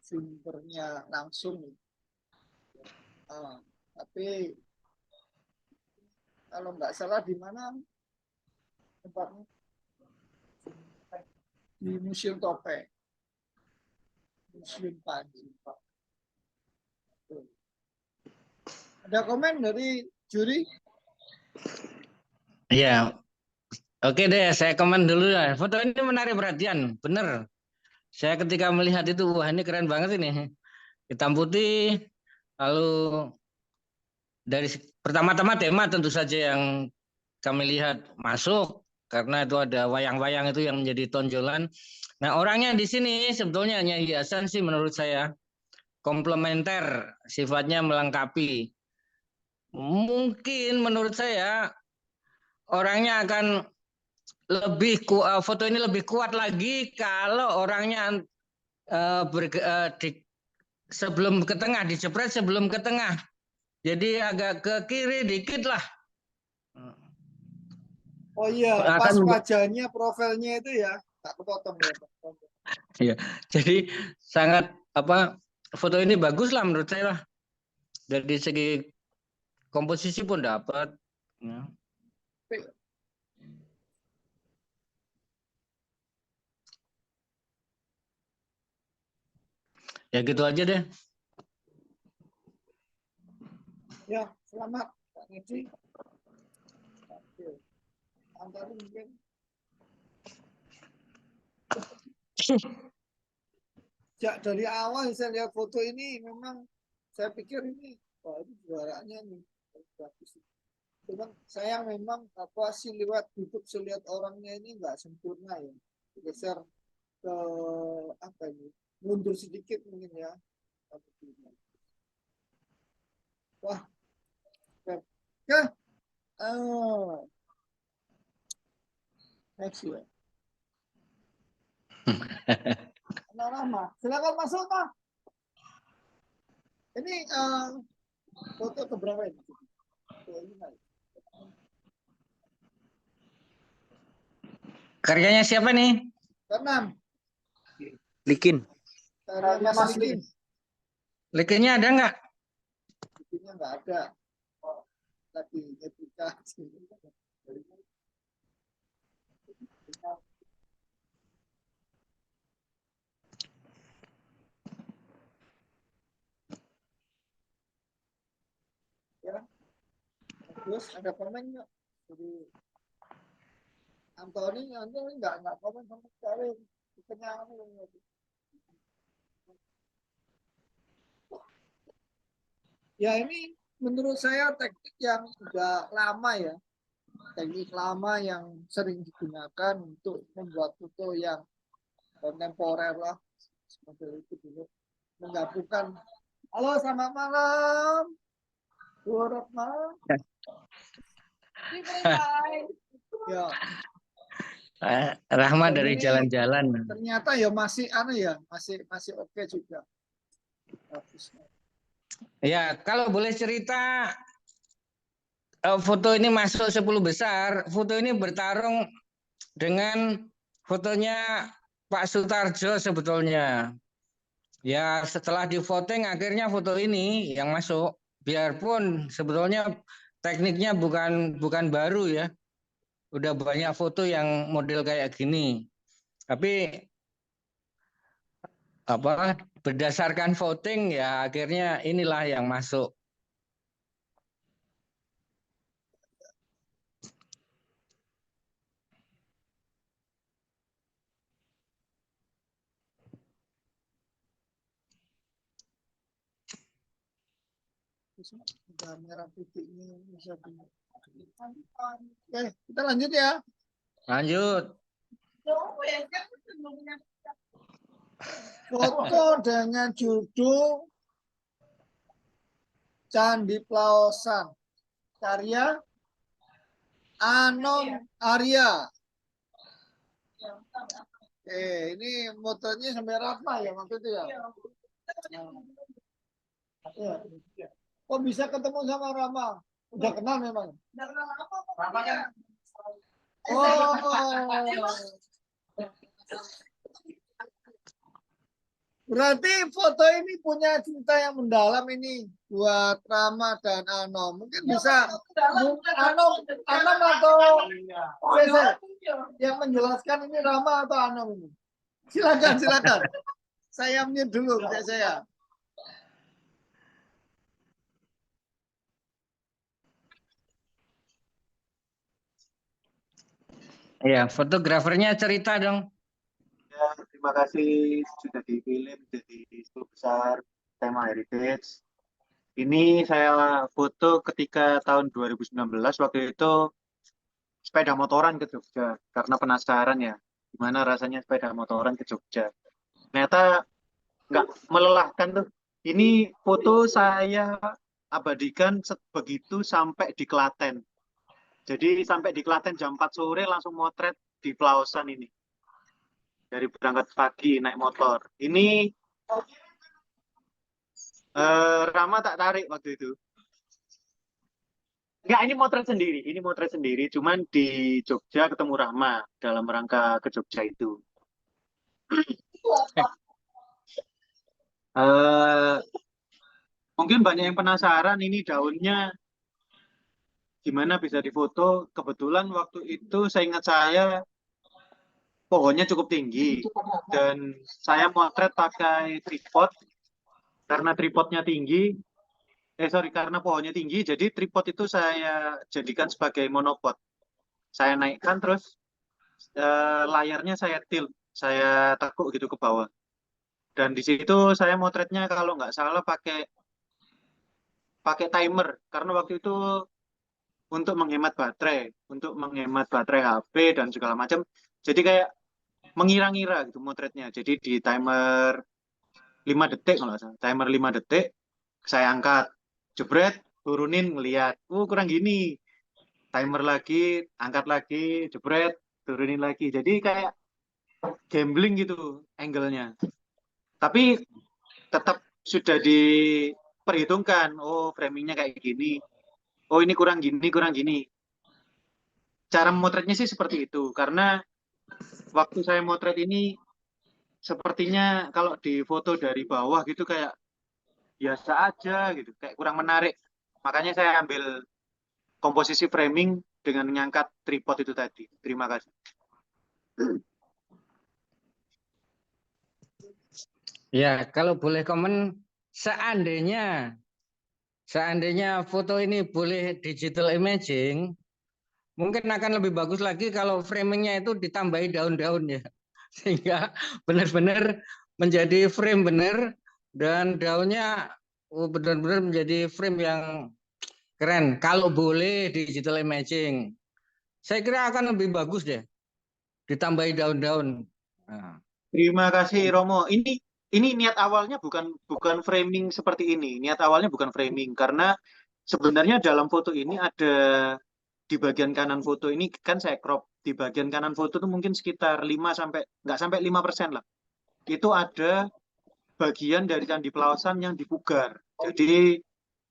sumbernya langsung. Tapi kalau nggak salah di mana tempatnya? Di Museum Topeng. Museum Panji. Ada komen dari juri? Ya, oke deh, saya komen dulu ya. Foto ini menarik perhatian, bener. Saya ketika melihat itu, wah ini keren banget ini. Hitam putih, lalu dari pertama-tama tema tentu saja yang kami lihat masuk karena itu ada wayang-wayang itu yang menjadi tonjolan. Nah, orangnya di sini sebetulnya hanya hiasan sih menurut saya. Komplementer, sifatnya melengkapi. Mungkin menurut saya orangnya akan foto ini lebih kuat lagi kalau orangnya sebelum ke tengah, dijepret sebelum ke tengah. Jadi agak ke kiri dikit lah. Oh iya, pas Akan wajahnya, profilnya itu ya, tak kepotong ya. ya. Jadi sangat foto ini bagus lah menurut saya lah. Dari segi komposisi pun dapat. Ya. Ya gitu aja deh. Ya, selamat Pak Nedi. Antara mungkin. Sejak dari awal saya lihat foto ini memang saya pikir ini juaranya nih bagus. Cuman sayang memang silihat orangnya ini nggak sempurna ya. Geser ke mundur sedikit mungkin ya. Wah, oke. Next ya. Lama. Silakan masuk, Pak. Ini foto keberapa ini? Karyanya siapa nih? Keenam. Likin. Karya Mas Likin. Likinnya ada nggak? Likinnya nggak ada. Lagi etika. Terus ada komen nggak? Jadi Antoni nggak komen sama sekali. Kenyang. Ya ini menurut saya teknik yang sudah lama ya. Teknik lama yang sering digunakan untuk membuat foto yang kontemporer lah. Seperti itu dulu. Menggabungkan. Halo, selamat malam. Bu Retno. Ya, Rahma dan dari ini jalan-jalan. ternyata ya masih oke juga. Bagus. Ya, kalau boleh cerita, foto ini masuk 10 besar. Foto ini bertarung dengan fotonya Pak Sutarjo sebetulnya. Ya, setelah di voting akhirnya foto ini yang masuk. Biarpun sebetulnya tekniknya bukan baru ya. Udah banyak foto yang model kayak gini. Tapi berdasarkan voting ya akhirnya inilah yang masuk. Udah merah putih ini bisa Oke, kita lanjut ya. Lanjut. Foto dengan judul Candi Plaosan, karya Anom Arya. Oke, ini motonya sampai Rahma ya waktu itu ya. Ya. Kok bisa ketemu sama Rahma? Udah kenal memang. Rahma kan. Oh. Berarti foto ini punya cerita yang mendalam ini buat Rama dan Anom. Mungkin bisa Anom atau Faisal yang menjelaskan ini Rama atau Anom ini. Silakan. Saya mute dulu saya. Ya, fotografernya cerita dong. Ya, terima kasih sudah dipilih menjadi 10 besar tema heritage. Ini saya foto ketika tahun 2019, waktu itu sepeda motoran ke Jogja karena penasaran ya gimana rasanya sepeda motoran ke Jogja. Ternyata nggak melelahkan tuh. Ini foto saya abadikan begitu sampai di Klaten. Jadi sampai di Klaten jam 4 sore langsung motret di Plaosan ini. Dari berangkat pagi naik motor. Ini Rama tak tarik waktu itu. Enggak, ini motret sendiri. Cuman di Jogja ketemu Rahma dalam rangka ke Jogja itu. Mungkin banyak yang penasaran ini daunnya gimana bisa difoto. Kebetulan waktu itu saya ingat pohonnya cukup tinggi dan saya motret pakai tripod karena tripodnya tinggi. Karena pohonnya tinggi, jadi tripod itu saya jadikan sebagai monopod. Saya naikkan terus layarnya saya tilt, saya tekuk gitu ke bawah. Dan di situ saya motretnya kalau nggak salah pakai timer, karena waktu itu untuk menghemat baterai HP dan segala macam. Jadi kayak mengira-ngira gitu motretnya. Jadi di timer 5 detik kalau nggak salah, timer 5 detik, saya angkat, jebret, turunin, ngeliat, kurang gini. Timer lagi, angkat lagi, jebret, turunin lagi. Jadi kayak gambling gitu angle-nya. Tapi tetap sudah diperhitungkan, framingnya kayak gini. Oh ini kurang gini. Cara memotretnya sih seperti itu. Karena waktu saya motret ini, sepertinya kalau di foto dari bawah gitu kayak biasa aja gitu, kayak kurang menarik. Makanya saya ambil komposisi framing dengan mengangkat tripod itu tadi. Terima kasih. Ya, kalau boleh komen, seandainya seandainya foto ini boleh digital imaging, mungkin akan lebih bagus lagi kalau framingnya itu ditambahi daun-daun ya. Sehingga benar-benar menjadi frame benar dan daunnya benar-benar menjadi frame yang keren. Kalau boleh digital imaging, saya kira akan lebih bagus deh ditambahi daun-daun. Nah, Terima kasih Romo. Ini niat awalnya bukan framing seperti ini. Niat awalnya bukan framing karena sebenarnya dalam foto ini ada di bagian kanan foto ini kan saya crop. Di bagian kanan foto itu mungkin sekitar 5 sampai nggak sampai 5% lah. Itu ada bagian dari Candi Pelawasan yang dipugar. Jadi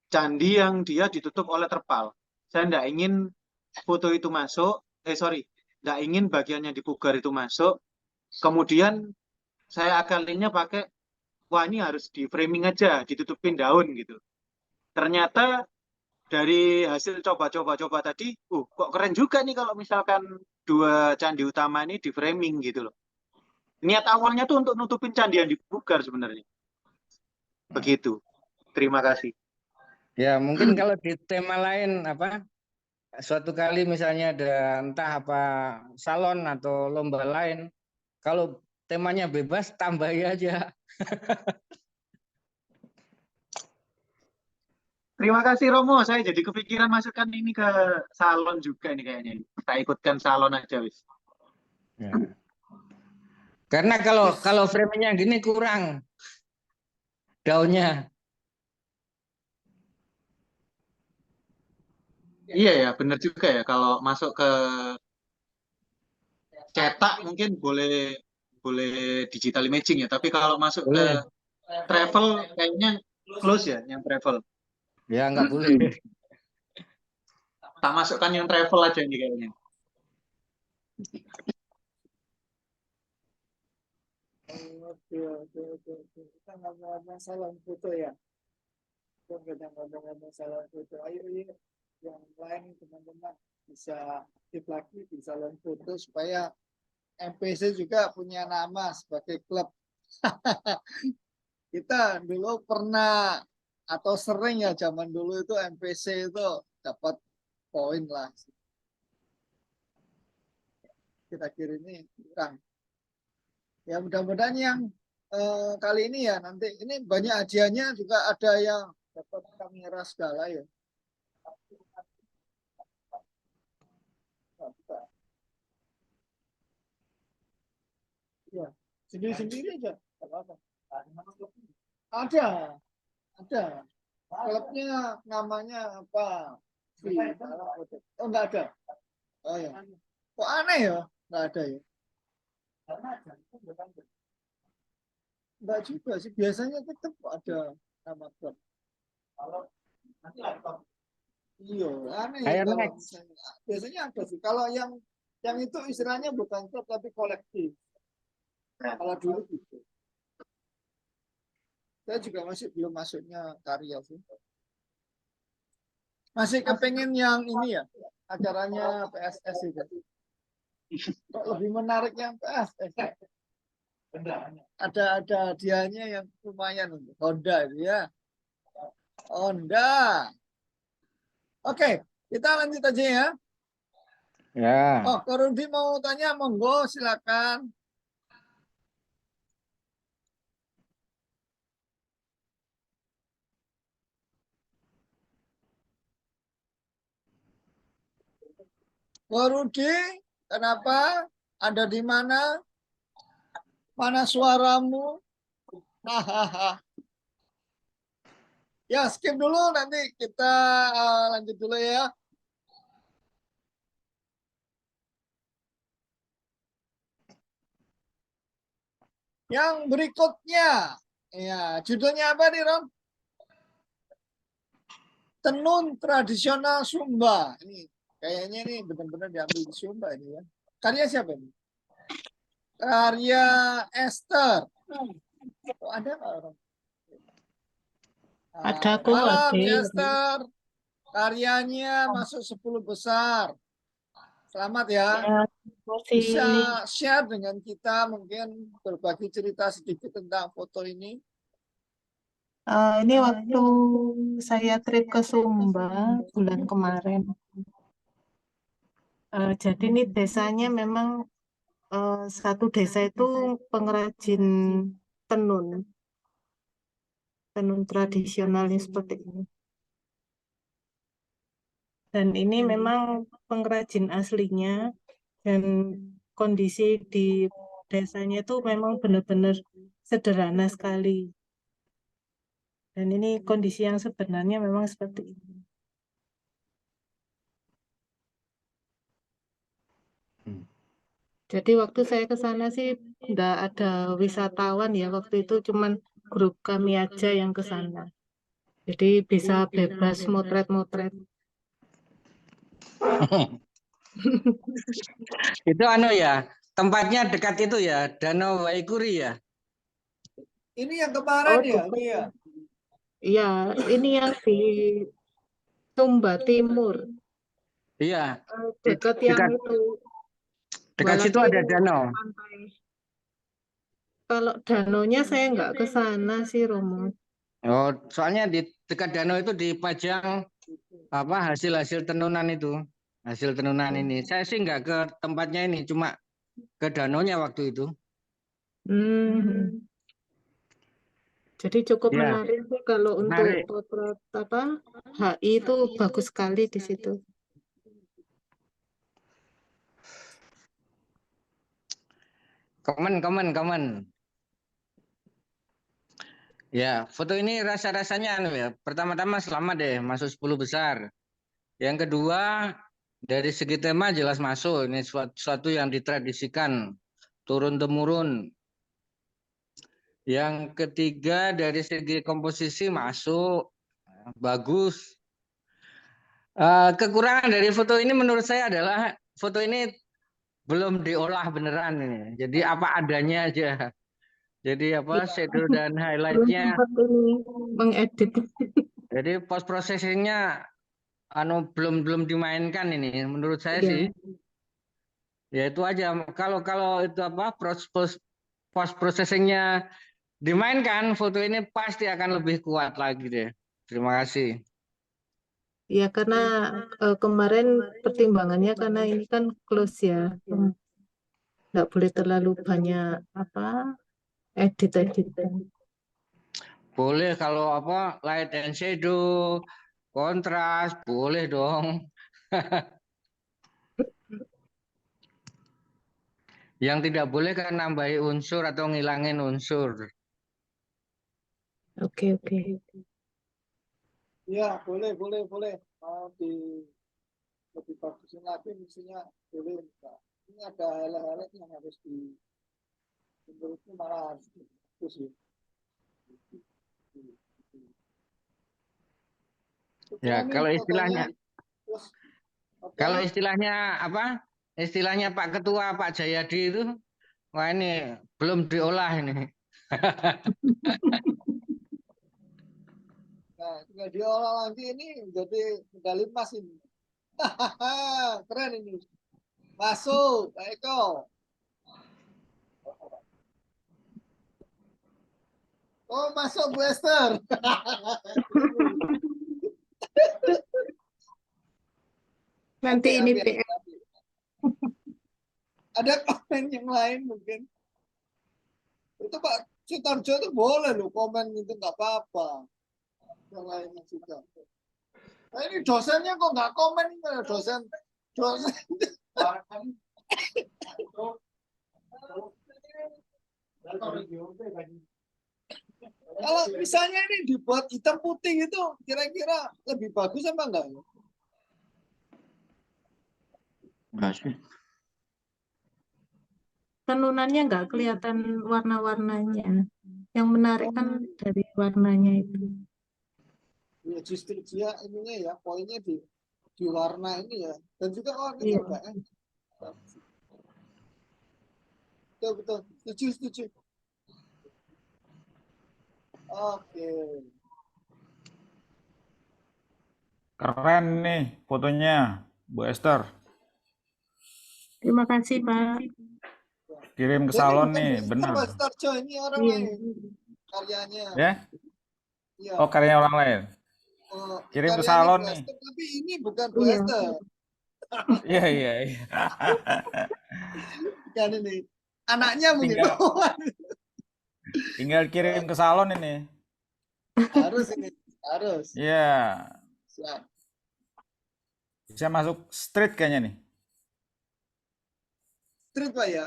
candi yang dia ditutup oleh terpal. Saya nggak ingin foto itu masuk, nggak ingin bagian yang dipugar itu masuk. Kemudian saya akalinnya pakai, wah ini harus di framing aja, ditutupin daun gitu. Ternyata dari hasil coba-coba tadi, kok keren juga nih kalau misalkan dua candi utama ini di framing gitu loh. Niat awalnya tuh untuk nutupin candi yang dipugar sebenarnya. Begitu. Terima kasih. ya mungkin kalau di tema lain apa suatu kali misalnya ada entah apa salon atau lomba lain, kalau temanya bebas tambahi aja. Terima kasih Romo, saya jadi kepikiran masukkan ini ke salon juga ini kayaknya. Kita ikutkan salon aja wis. Ya. Karena kalau framingnya gini kurang daunnya. Iya ya, benar juga ya. Kalau masuk ke cetak mungkin boleh boleh digital imaging ya. Tapi kalau masuk ke Boleh. travel kayaknya close ya, yang travel. Ya nggak boleh. Tak masukkan yang travel aja ini kayaknya. Oke. Kita ngomong masalah foto ya. Kita ngomong masalah foto. Ayo, yang lain teman-teman bisa aktif lagi di salon foto supaya MPC juga punya nama sebagai klub. Kita dulu pernah atau sering ya zaman dulu itu MPC itu dapat poin lah. Kita kira ini kurang. Ya mudah-mudahan yang kali ini ya nanti ini banyak hadiahnya juga ada yang dapat kamera segala ya. Ya, sendiri-sendiri aja. Ada. Klubnya namanya apa? Oh, enggak ada. Oh ya. Kok aneh ya? Enggak ada ya. Enggak juga sih. Biasanya tetap ada nama klub. Iya, aneh Ayo kalau next. misalnya. Biasanya ada sih. Kalau yang itu istilahnya bukan klub tapi kolektif. Kalau dulu gitu. Saya juga masih belum masuknya karya sih. Masih kepengen yang ini ya, acaranya PSS itu. Kok lebih menarik yang PSS ya? Ada hadiahnya yang lumayan untuk Honda itu ya. Honda. Oke, kita lanjut aja ya. Ya. Oh, Ko Rudi mau tanya, monggo silakan. Ko Rudi, kenapa? Ada di mana? Mana suaramu? Hahaha. Ya, skip dulu nanti kita lanjut dulu ya. Yang berikutnya, ya judulnya apa nih Rom? Tenun tradisional Sumba. Ini kayaknya ini benar-benar diambil di Sumba ini ya. Karya siapa ini? Karya Esther. Oh, ada nggak Rom? Ada aku Malam ada. Esther. Karyanya masuk 10 besar. Selamat ya. Ya, Bisa masih. share dengan kita mungkin berbagi cerita sedikit tentang foto ini. Ini waktu saya trip ke Sumba bulan kemarin. Jadi ini desanya memang satu desa itu pengrajin tenun, tenun tradisionalnya seperti ini. Dan ini memang pengrajin aslinya dan kondisi di desanya itu memang benar-benar sederhana sekali. Dan ini kondisi yang sebenarnya memang seperti ini. Jadi waktu saya ke sana sih nggak ada wisatawan ya, waktu itu cuman grup kami aja yang ke sana. Jadi bisa bebas motret-motret. Itu anu ya, tempatnya dekat itu ya, Danau Waikuri ya. Ini yang kemarin ya, dekat. ini ya. Iya, ini yang di Sumba Timur. Iya, Dekat yang itu. dekat situ ada danau. Pantai. Kalau danaunya saya nggak ke sana sih, Romo. Oh, soalnya di dekat danau itu dipajang apa hasil-hasil tenunan itu, hasil tenunan ini. Saya sih nggak ke tempatnya ini, cuma ke danaunya waktu itu. Jadi cukup Ya, menarik sih kalau untuk menarik. potret apa HI itu bagus sekali di situ. Komen. Ya, foto ini rasa-rasanya anu ya. Pertama-tama selamat deh masuk 10 besar. Yang kedua, dari segi tema jelas masuk. Ini suatu yang ditradisikan turun-temurun. Yang ketiga, dari segi komposisi masuk bagus. Kekurangan dari foto ini menurut saya adalah foto ini belum diolah beneran ini. Jadi apa adanya aja. Jadi apa shadow dan Belum highlightnya. sempat ini mengedit. Jadi post processingnya belum dimainkan ini. Menurut saya Iya. sih. Ya itu aja. Kalau itu apa post processingnya dimainkan, foto ini pasti akan lebih kuat lagi deh. Terima kasih. Ya karena kemarin pertimbangannya karena ini kan close ya, nggak boleh terlalu banyak apa edit-editan. Boleh kalau apa light and shadow, kontras, boleh dong. Yang tidak boleh kan nambahi unsur atau ngilangin unsur. Oke. Ya, boleh. Mau lebih bagusin lagi mestinya boleh. Pak. Ini ada hal-hal yang harus menurutku malah harus bagus ya. Ya, kalau istilahnya Kalau apa? Istilahnya Pak Ketua Pak Jayadi itu, wah ini belum diolah ini. nah, tinggal diolah lagi ini jadi medali emas ini. Keren ini. Masuk, Pak Eko. Oh, masuk Bu Esther. Nanti ini PM. Ada komen yang lain mungkin. Itu Pak Sutarjo itu boleh loh komen itu nggak apa-apa. Yang lainnya juga. Nah, ini dosennya kok nggak komen ini dosen. Kalau misalnya ini dibuat hitam putih itu kira-kira lebih bagus apa enggak? Tenunannya nggak kelihatan warna-warnanya. Yang menarik kan dari warnanya itu. Ya justru dia ininya ya poinnya di warna ini ya. Dan juga ini Iya. Mbak. Betul. Setuju. Oke. Keren nih fotonya, Bu Esther. Terima kasih, Pak. Kirim ke Jadi salon bukan nih, Pak benar. Sutarjo ini orang Iya. lain karyanya. Ya, Ya, Oh, karyanya orang lain. Kirim ke karyanya salon Bu nih. Esther, tapi ini bukan Bu Iya. Esther. Iya, iya, iya. Bukan ini. Anaknya mungkin. Tinggal tinggal kirim ke salon ini. Harus ini. Harus. Iya. Siap. Bisa masuk street kayaknya nih. Street Pak ya?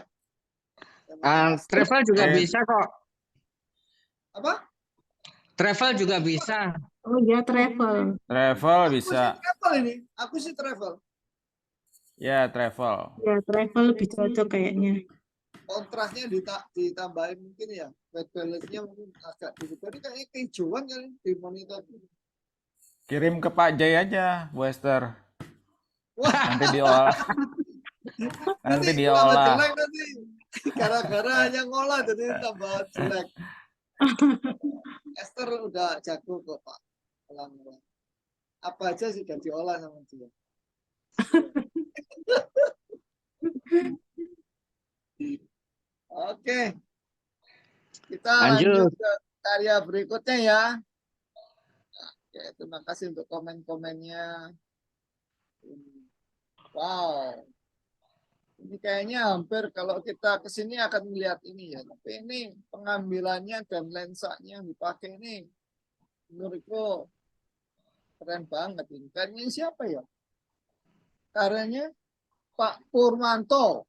Travel juga Street. bisa kok. Apa? Travel juga bisa. Oh iya, travel. Travel Aku bisa. sih travel ini. Aku sih travel. Ya, travel. Ya, travel lebih cocok kayaknya. Kontrasnya ditambahin mungkin ya. White balance-nya mungkin agak dirubah. Ini kayaknya kehijauan kali di monitor. Kirim ke Pak Jay aja, Bu Esther. Wah, Nanti diolah. Nanti tambah diolah. jelek nanti. Gara-gara hanya ngolah jadi tambah jelek. Esther udah jago kok Pak. Olah-olah. Apa aja sudah diolah sama dia. Oke. Kita lanjut ke karya berikutnya ya. Oke, terima kasih untuk komen-komennya. Wow. Ini kayaknya hampir kalau kita ke sini akan melihat ini ya. Tapi ini pengambilannya dan lensanya yang dipakai ini menurutku keren banget ini. Karyanya siapa ya? Karyanya Pak Purwanto.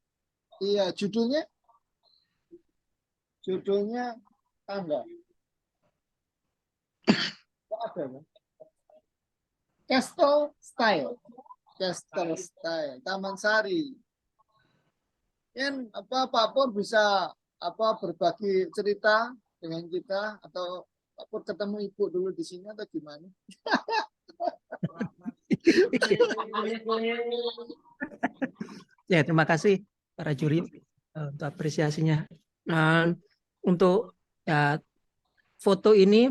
Iya, judulnya tangga. Kok ada ya? Castle Style. Castle Style. Taman Sari. Kan Pak Pur bisa berbagi cerita dengan kita atau Pak Pur ketemu Ibu dulu di sini atau gimana? Ya, terima kasih para juri untuk apresiasinya. Nah, untuk ya, foto ini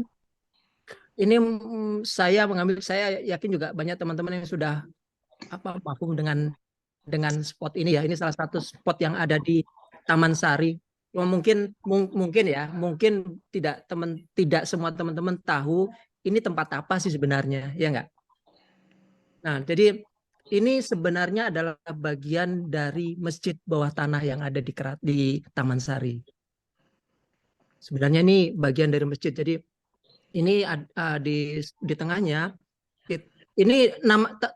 saya mengambil, saya yakin juga banyak teman-teman yang sudah mafhum dengan spot ini ya. Ini salah satu spot yang ada di Taman Sari. Mungkin tidak semua teman-teman tahu ini tempat apa sih sebenarnya, ya enggak? Nah, jadi ini sebenarnya adalah bagian dari masjid bawah tanah yang ada di Taman Sari. Sebenarnya ini bagian dari masjid. Jadi ini di tengahnya. Ini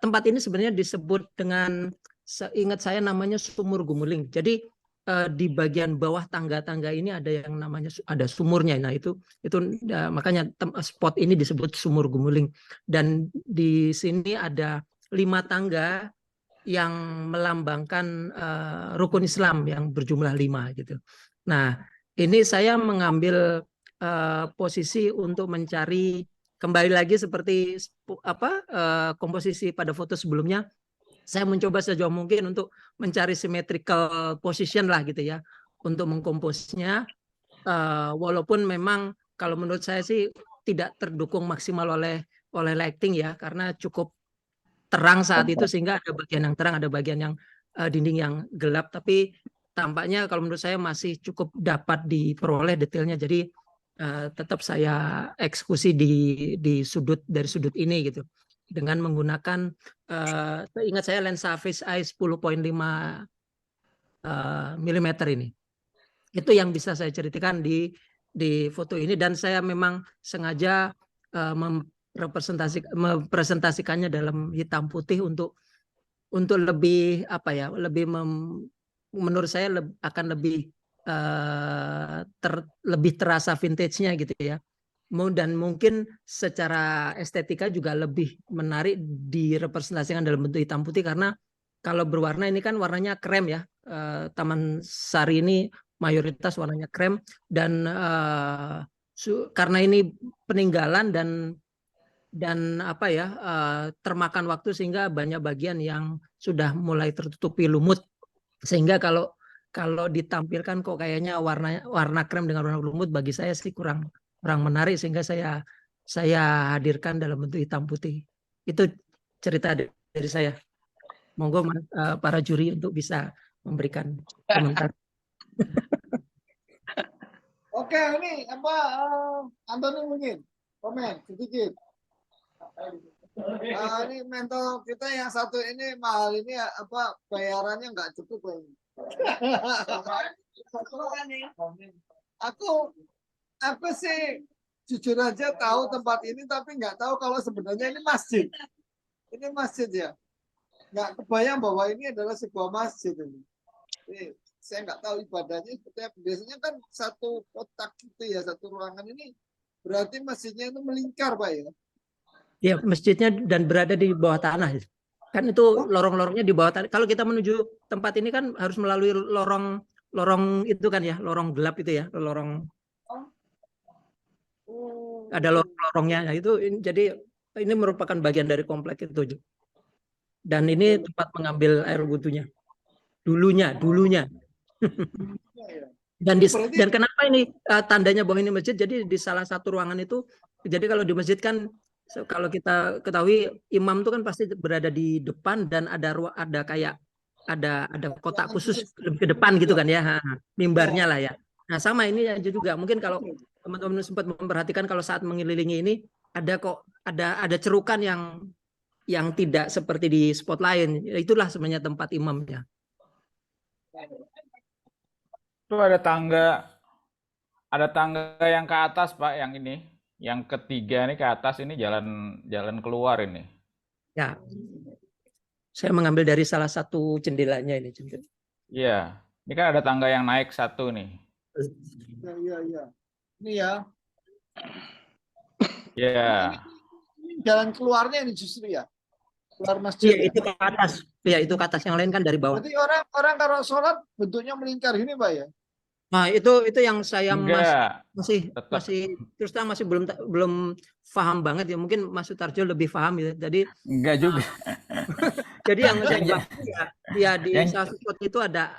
tempat ini sebenarnya disebut dengan, seingat saya namanya Sumur Gumuling. Jadi di bagian bawah tangga-tangga ini ada yang namanya ada sumurnya. Nah itu makanya spot ini disebut Sumur Gumuling. Dan di sini ada 5 tangga yang melambangkan rukun Islam yang berjumlah 5 gitu. Nah ini saya mengambil posisi untuk mencari kembali lagi seperti komposisi pada foto sebelumnya. Saya mencoba sejauh mungkin untuk mencari symmetrical position lah gitu ya untuk mengkomposnya, walaupun memang kalau menurut saya sih tidak terdukung maksimal oleh lighting ya, karena cukup terang saat itu sehingga ada bagian yang terang, ada bagian yang dinding yang gelap, tapi tampaknya kalau menurut saya masih cukup dapat diperoleh detailnya. Jadi tetap saya eksekusi dari sudut ini gitu dengan menggunakan ingat saya lensa fisheye 10.5 mm ini. Itu yang bisa saya ceritakan di foto ini, dan saya memang sengaja mempresentasikannya dalam hitam putih untuk lebih menurut saya akan lebih lebih terasa vintage-nya gitu ya. Dan mungkin secara estetika juga lebih menarik direpresentasikan dalam bentuk hitam putih, karena kalau berwarna ini kan warnanya krem ya. Taman Sari ini mayoritas warnanya krem, dan karena ini peninggalan dan termakan waktu sehingga banyak bagian yang sudah mulai tertutupi lumut, sehingga kalau ditampilkan kok kayaknya warna krem dengan warna lumut, bagi saya sih kurang menarik, sehingga saya hadirkan dalam bentuk hitam putih. Itu cerita dari saya. Monggo para juri untuk bisa memberikan komentar. Oke, ini Antoni mungkin Komen sedikit. Nah, ini mentor kita yang satu ini mahal ini apa bayarannya nggak cukup ini. Aku sih jujur aja tahu tempat ini tapi nggak tahu kalau sebenarnya ini masjid. Ini masjid ya. Nggak kebayang bahwa ini adalah sebuah masjid ini. Ini saya nggak tahu ibadahnya seperti apa. Biasanya kan satu kotak gitu ya, satu ruangan ini berarti masjidnya itu melingkar Pak ya. Ya, masjidnya dan berada di bawah tanah. Kan itu lorong-lorongnya di bawah tanah. Kalau kita menuju tempat ini kan harus melalui lorong itu kan ya, lorong gelap itu ya, lorong ada lorong-lorongnya. Nah, itu jadi ini merupakan bagian dari komplek itu. Dan ini tempat mengambil air wudhunya. Dulunya. Dan kenapa ini tandanya bahwa ini masjid? Jadi di salah satu ruangan itu, jadi kalau di masjid kan kalau kita ketahui imam itu kan pasti berada di depan dan ada kayak ada kotak khusus lebih ke depan gitu kan ya, mimbarnya lah ya. Nah sama ini juga mungkin kalau teman-teman sempat memperhatikan kalau saat mengelilingi ini ada cerukan yang tidak seperti di spot lain. Itulah sebenarnya tempat imamnya. Itu ada tangga yang ke atas Pak, yang ini. Yang ketiga ini ke atas, ini jalan keluar ini. Ya, saya mengambil dari salah satu jendelanya ini. Iya, ini kan ada tangga yang naik satu nih. Iya. Ini ya. Iya. Ini jalan keluarnya ini justru ya. Keluar masjid. Iya, itu ke atas. Ya, itu ke atas. Yang lain kan dari bawah. Berarti orang kalau sholat bentuknya melingkar gini Pak ya? Nah, itu yang saya masih terus terang masih belum paham banget ya. Mungkin Mas Sutarjo lebih paham ya. Jadi enggak juga. Jadi yang saya paham ya di salah satu spot itu ada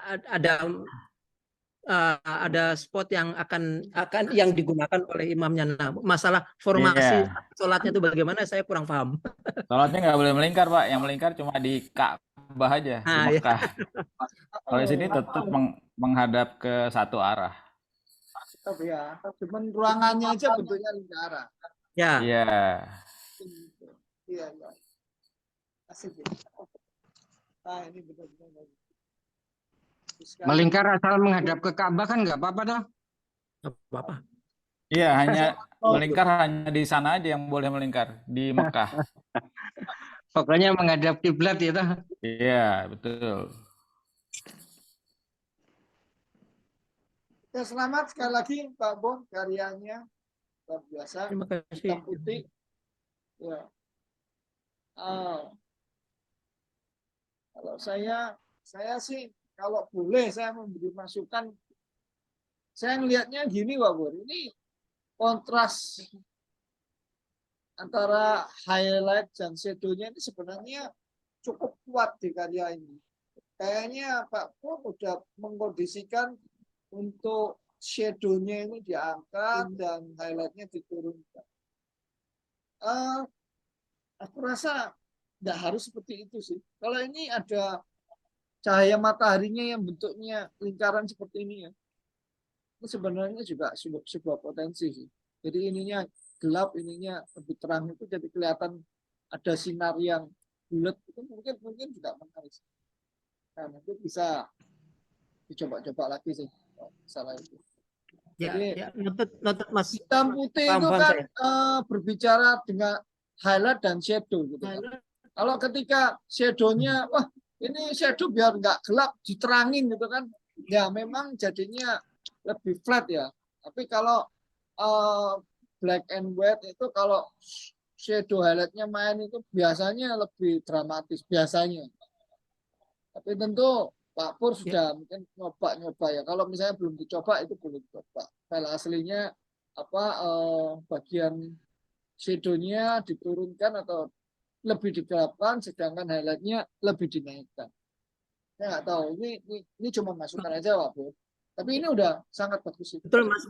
spot yang akan yang digunakan oleh imamnya. Nah, masalah formasi sholatnya itu bagaimana saya kurang paham. Sholatnya nggak boleh melingkar Pak. Yang melingkar cuma di Ka'bah aja, di Mekah. Kalau di sini tetap menghadap ke satu arah. Tetap ya, cuman ruangannya aja bentuknya lingkaran. Ya. Iya. Iya. Asik ya. Nah, ini benar-benar. Melingkar asal menghadap ke Ka'bah kan nggak apa-apa toh? Nggak apa-apa. Iya, melingkar hanya di sana aja yang boleh melingkar, di Mekah. Pokoknya menghadap kiblat ya toh? Iya, betul. Ya, selamat sekali lagi Pak Bon, karyanya luar biasa. Terima kasih. Hitam putih. Ya. Kalau saya sih kalau boleh saya memberi masukan, saya ngelihatnya gini Pak Bon, ini kontras antara highlight dan shadow-nya ini sebenarnya cukup kuat di karya ini. Kayaknya Pak Bon udah mengkondisikan untuk shadow-nya ini diangkat dan highlight-nya diturunkan. Aku rasa nggak harus seperti itu sih. Kalau ini ada cahaya mataharinya yang bentuknya lingkaran seperti ini ya, itu sebenarnya juga sebuah potensi sih. Jadi ininya gelap, ininya lebih terang, itu jadi kelihatan ada sinar yang bulat, itu mungkin juga menarik. Nah, nanti bisa dicoba-coba lagi sih. Salah itu. Jadi noted Mas. Hitam putih itu kan berbicara dengan highlight dan shadow gitu kan. Kalau ketika shadow-nya, wah ini shadow biar nggak gelap diterangin gitu kan, ya memang jadinya lebih flat ya. Tapi kalau black and white itu kalau shadow highlight-nya main itu biasanya lebih dramatis biasanya. Tapi tentu Pak Pur sudah mungkin nyoba ya. Kalau misalnya belum dicoba itu boleh dicoba. File aslinya bagian shadow-nya diturunkan atau lebih digelapkan, sedangkan highlight-nya lebih dinaikkan. Saya nggak tahu. Ini cuma masukan aja Pak Pur. Tapi ini udah sangat bagus. Betul Mas.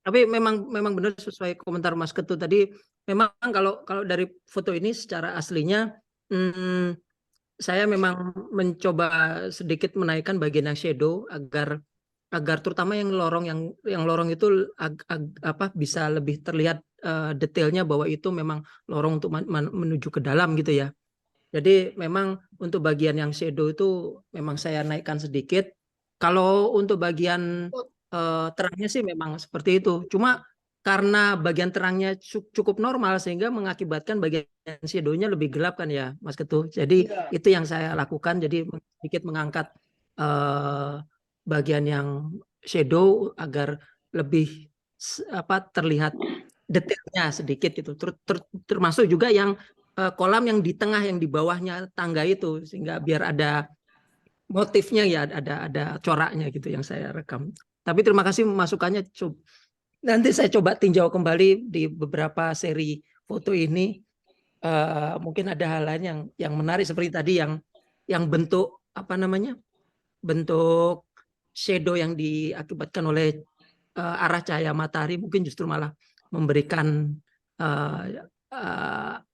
Tapi memang benar sesuai komentar Mas Ketut tadi. Memang kalau dari foto ini secara aslinya saya memang mencoba sedikit menaikkan bagian yang shadow agar terutama yang lorong itu bisa lebih terlihat detailnya bahwa itu memang lorong untuk menuju ke dalam gitu ya. Jadi memang untuk bagian yang shadow itu memang saya naikkan sedikit. Kalau untuk bagian terangnya sih memang seperti itu. Cuma karena bagian terangnya cukup normal sehingga mengakibatkan bagian shadow-nya lebih gelap kan ya, Mas Ketua. Jadi itu yang saya lakukan. Jadi sedikit mengangkat bagian yang shadow agar lebih terlihat detailnya sedikit gitu. Termasuk juga yang kolam yang di tengah yang di bawahnya tangga itu sehingga biar ada motifnya ya, ada coraknya gitu yang saya rekam. Tapi terima kasih masukannya. Nanti saya coba tinjau kembali di beberapa seri foto ini. Mungkin ada hal lain yang menarik seperti tadi yang bentuk bentuk shadow yang diakibatkan oleh arah cahaya matahari mungkin justru malah memberikan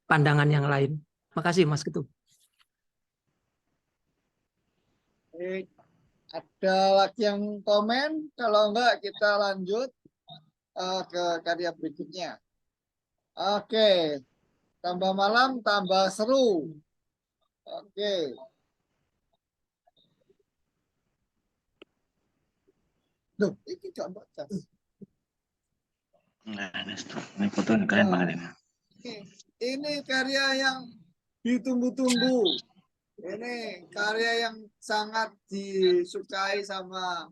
pandangan yang lain. Makasih Mas Ketua. Ada lagi yang komen? Kalau enggak kita lanjut ke karya berikutnya. Oke, tambah malam tambah seru. Oke. Duh, ini coba. Ini foto keren banget ini. Ini karya yang ditunggu-tunggu. Ini karya yang sangat disukai sama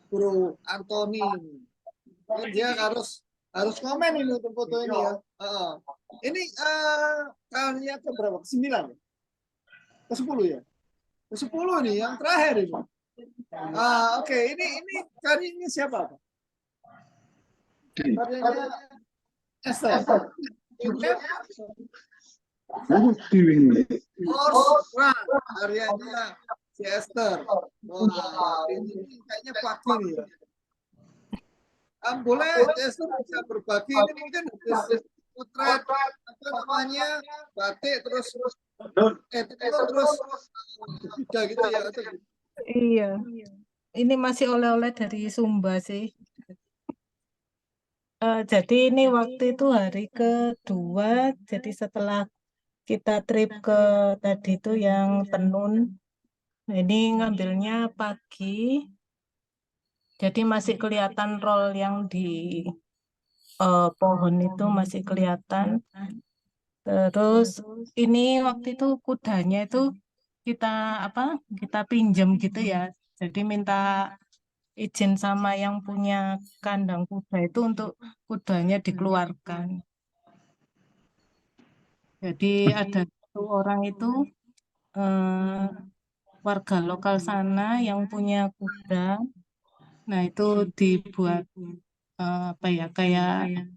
Bro Antoni. Dia harus komen ini untuk foto ini ya. Ini karya ke berapa? Ke-9 ya? Ke-10 ya? Ke-10 nih yang terakhir ini. Oke. Ini karyanya siapa? Karyanya Esther. Karyanya si Esther. Wah, ini kayaknya pagi nih ya. Boleh Esther bisa berbagi ini mungkin potret batik terus beda gitu ya. Iya. Ini masih oleh-oleh dari Sumba sih. Jadi ini waktu itu hari kedua, jadi setelah kita trip ke tadi itu yang Tenun. Nah, ini ngambilnya pagi, jadi masih kelihatan roll yang di pohon itu masih kelihatan. Terus ini waktu itu kudanya itu kita pinjam gitu ya. Jadi minta izin sama yang punya kandang kuda itu untuk kudanya dikeluarkan. Jadi ada satu orang itu warga lokal sana yang punya kuda. Nah itu dibuat kayak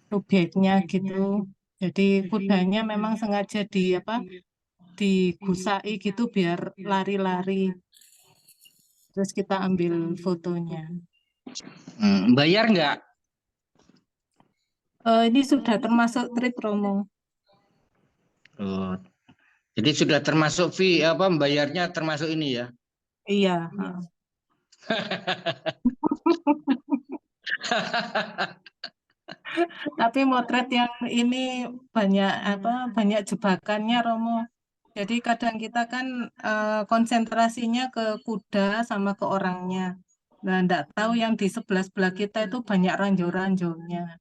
subjeknya gitu. Jadi kudanya memang sengaja digusai gitu biar lari-lari. Terus kita ambil fotonya. Bayar nggak? Ini sudah termasuk trip promo. Oh, jadi sudah termasuk fee bayarnya termasuk ini ya? Iya. Tapi motret yang ini banyak jebakannya Romo. Jadi kadang kita kan konsentrasinya ke kuda sama ke orangnya. Nah, enggak tahu yang di sebelah-sebelah kita itu banyak ranjau-ranjaunya.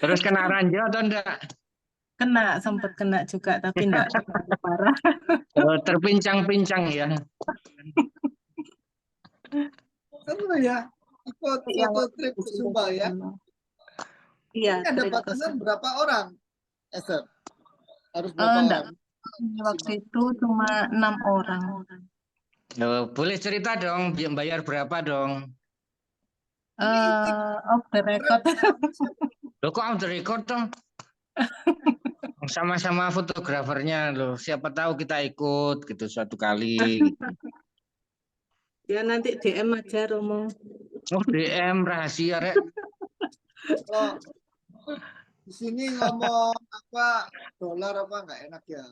Terus kena ranjau atau enggak? Sempat kena juga, tapi enggak terlalu parah. Terpincang-pincang ya. Seru ya, ikut foto trip ke Sumba ya. Iya. Ini ada batasan berapa orang, Esther? Harus berapa orang? Waktu itu cuma 6 orang. Boleh cerita dong, bayar berapa dong? Off the record. Loh kok off the record dong? Sama-sama fotografernya loh. Siapa tahu kita ikut gitu suatu kali. Ya nanti DM aja Romo. Oh DM rahasia rek. Oh, di sini ngomong dolar nggak enak ya?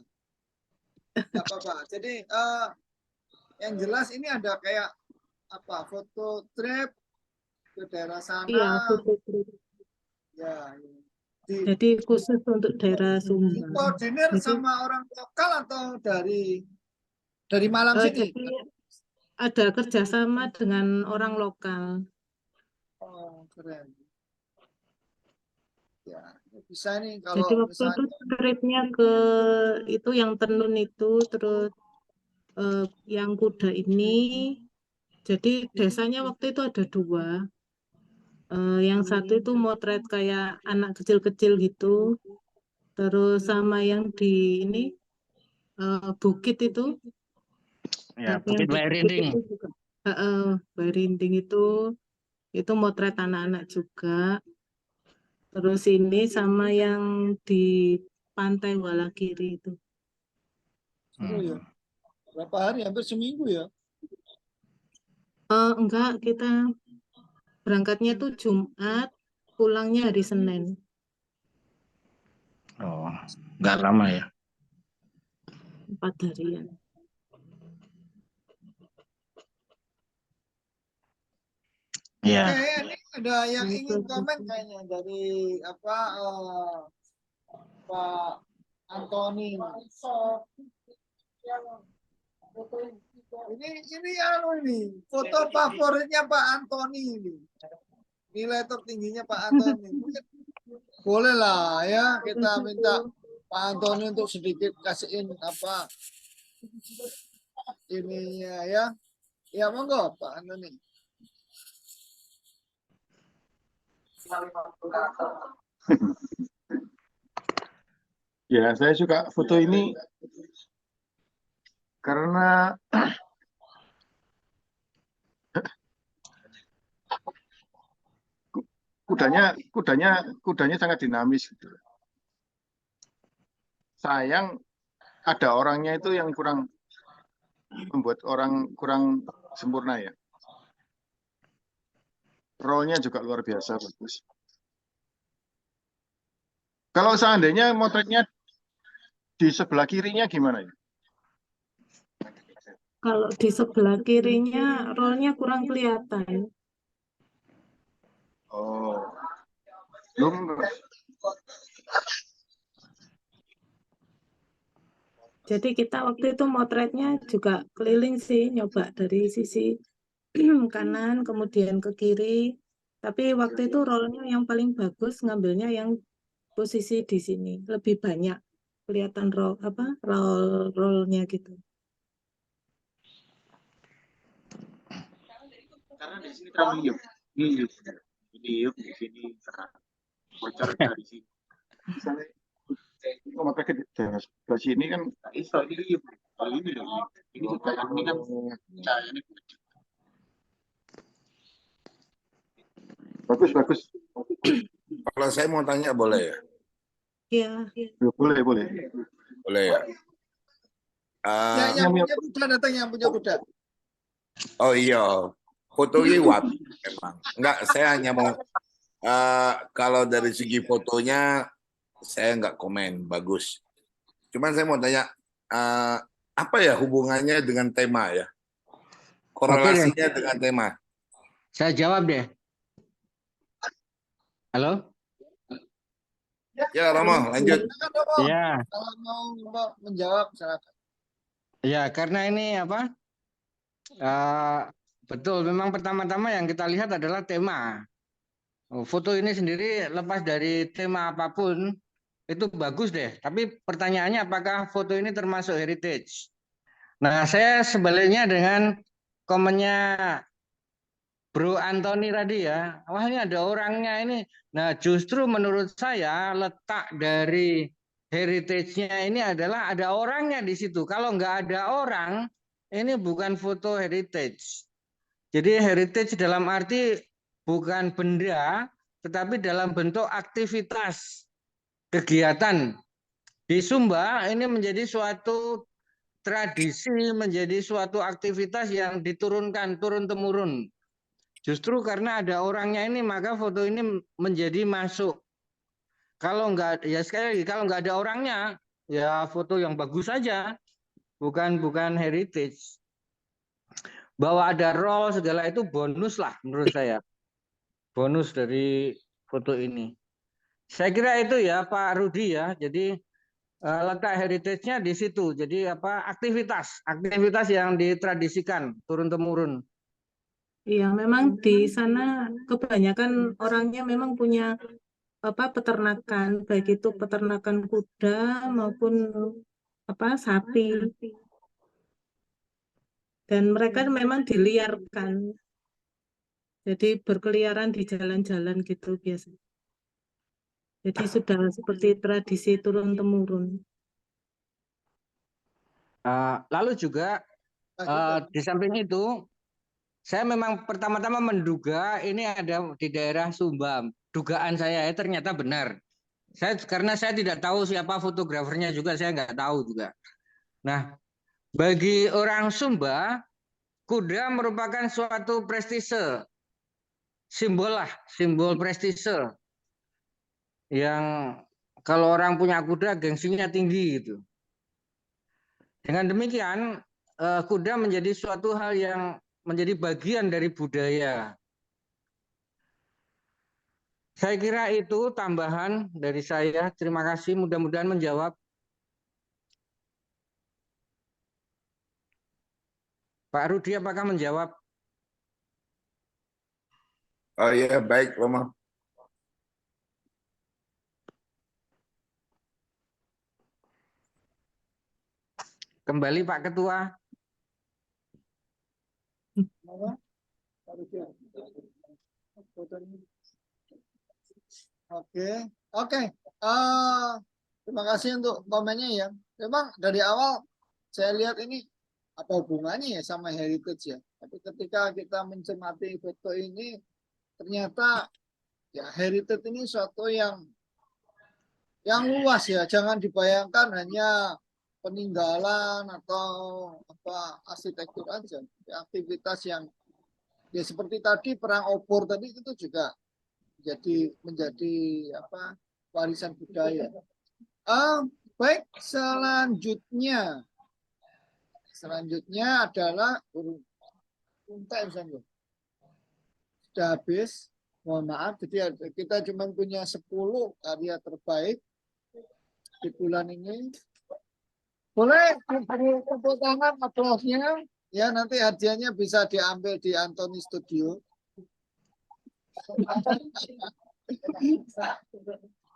Nggak apa-apa. Jadi yang jelas ini ada kayak foto trip ke daerah sana. Iya, foto klip. Ya, Jadi khusus untuk daerah Sumba. dikoordinir Jadi, sama orang lokal atau dari Malang sini? jadi ada kerjasama dengan orang lokal. Oh, keren. Ya, bisa nih Jadi kalau waktu itu misalnya tripnya ke itu yang tenun itu, terus yang kuda ini. Jadi desanya waktu itu ada 2. Yang satu itu motret kayak anak kecil-kecil gitu. Terus sama yang di ini bukit itu. Ya, Yang Bukit di Bayi bukit Rinding. itu juga. Bayi Rinding itu motret anak-anak juga. Terus ini sama yang di Pantai Walakiri itu. seru ya. Berapa hari? Hampir seminggu ya. Enggak, kita berangkatnya tuh Jumat, pulangnya hari Senin. Oh, nggak lama ya. 4 harian. Iya. Oke, ini ada yang ingin komen kayaknya dari Pak Antoni. Ini foto favoritnya Pak Antoni ini. Nilai tertingginya Pak Antoni. Boleh lah ya kita minta Pak Antoni untuk sedikit kasihin ininya ya. Ya monggo Pak Antoni. Ya, saya suka foto ini karena kudanya sangat dinamis gitu. Sayang ada orangnya itu yang kurang membuat orang kurang sempurna ya. Rollnya juga luar biasa bagus. Kalau seandainya motretnya di sebelah kirinya gimana ya? Kalau di sebelah kirinya rollnya kurang kelihatan. Oh, belum. Jadi kita waktu itu motretnya juga keliling sih, nyoba dari sisi kanan kemudian ke kiri. Tapi waktu itu rollnya yang paling bagus ngambilnya yang posisi di sini, lebih banyak kelihatan rollnya gitu. Karena di sini terlalu niup. Niup di sini terang. Bocor dari sini. Misalnya kalau pakai di sebelah sini kan iso niup. Kalau ini sebelah ini kan cahayanya bagus. Kalau saya mau tanya boleh ya? Iya. Boleh. Boleh ya? Yang punya kuda datang, yang punya kuda. Oh iya, foto ini wapi memang. Enggak, saya hanya mau kalau dari segi fotonya saya enggak komen, bagus. Cuman saya mau tanya apa ya hubungannya dengan tema ya? Korelasinya dengan tema. Saya jawab deh. Halo? Ya, Romo, lanjut. Ya. Kalau mau menjawab silakan. Ya, karena ini betul, memang pertama-tama yang kita lihat adalah tema. Foto ini sendiri lepas dari tema apapun, itu bagus deh. Tapi pertanyaannya apakah foto ini termasuk heritage? Nah, saya sebaliknya dengan komennya Bro Antoni tadi ya. Wah, ini ada orangnya ini. Nah, justru menurut saya letak dari heritage-nya ini adalah ada orangnya di situ. Kalau nggak ada orang, ini bukan foto heritage. Jadi heritage dalam arti bukan benda, tetapi dalam bentuk aktivitas kegiatan. Di Sumba ini menjadi suatu tradisi, menjadi suatu aktivitas yang diturunkan turun-temurun. Justru karena ada orangnya ini, maka foto ini menjadi masuk. Kalau nggak, ya sekali lagi, kalau nggak ada orangnya, ya foto yang bagus saja, bukan heritage. Bahwa ada roll segala itu bonus lah menurut saya. bonus dari foto ini. Saya kira itu ya Pak Rudi ya. Jadi letak heritage-nya di situ. Jadi apa aktivitas yang ditradisikan turun temurun. Iya, memang di sana kebanyakan orangnya memang punya peternakan, baik itu peternakan kuda maupun sapi. Dan mereka memang diliarkan. Jadi berkeliaran di jalan-jalan gitu biasa. Jadi sudah seperti tradisi turun temurun. Lalu juga di samping itu, saya memang pertama-tama menduga ini ada di daerah Sumba. Dugaan saya ternyata benar. Karena saya tidak tahu siapa fotografernya juga, saya nggak tahu juga. Nah, bagi orang Sumba, kuda merupakan suatu prestise, simbol prestise yang kalau orang punya kuda gengsinya tinggi gitu. Dengan demikian, kuda menjadi suatu hal yang menjadi bagian dari budaya. Saya kira itu tambahan dari saya. Terima kasih, mudah-mudahan menjawab. Pak Rudi, apakah menjawab? Oh iya, baik Romo. Kembali Pak Ketua. Oke. Terima kasih untuk komennya ya. Memang dari awal saya lihat ini apa hubungannya ya sama heritage ya. Tapi ketika kita mencermati foto ini, ternyata ya heritage ini suatu yang luas ya. Jangan dibayangkan hanya peninggalan atau arsitektur aja. Aktivitas yang ya seperti tadi perang obor tadi itu juga menjadi warisan budaya. Baik, selanjutnya adalah sudah habis. Mohon maaf, jadi kita cuma punya 10 karya terbaik di bulan ini. Boleh tepuk tangan aplausnya. Ya, nanti hadiahnya bisa diambil di Anthony Studio.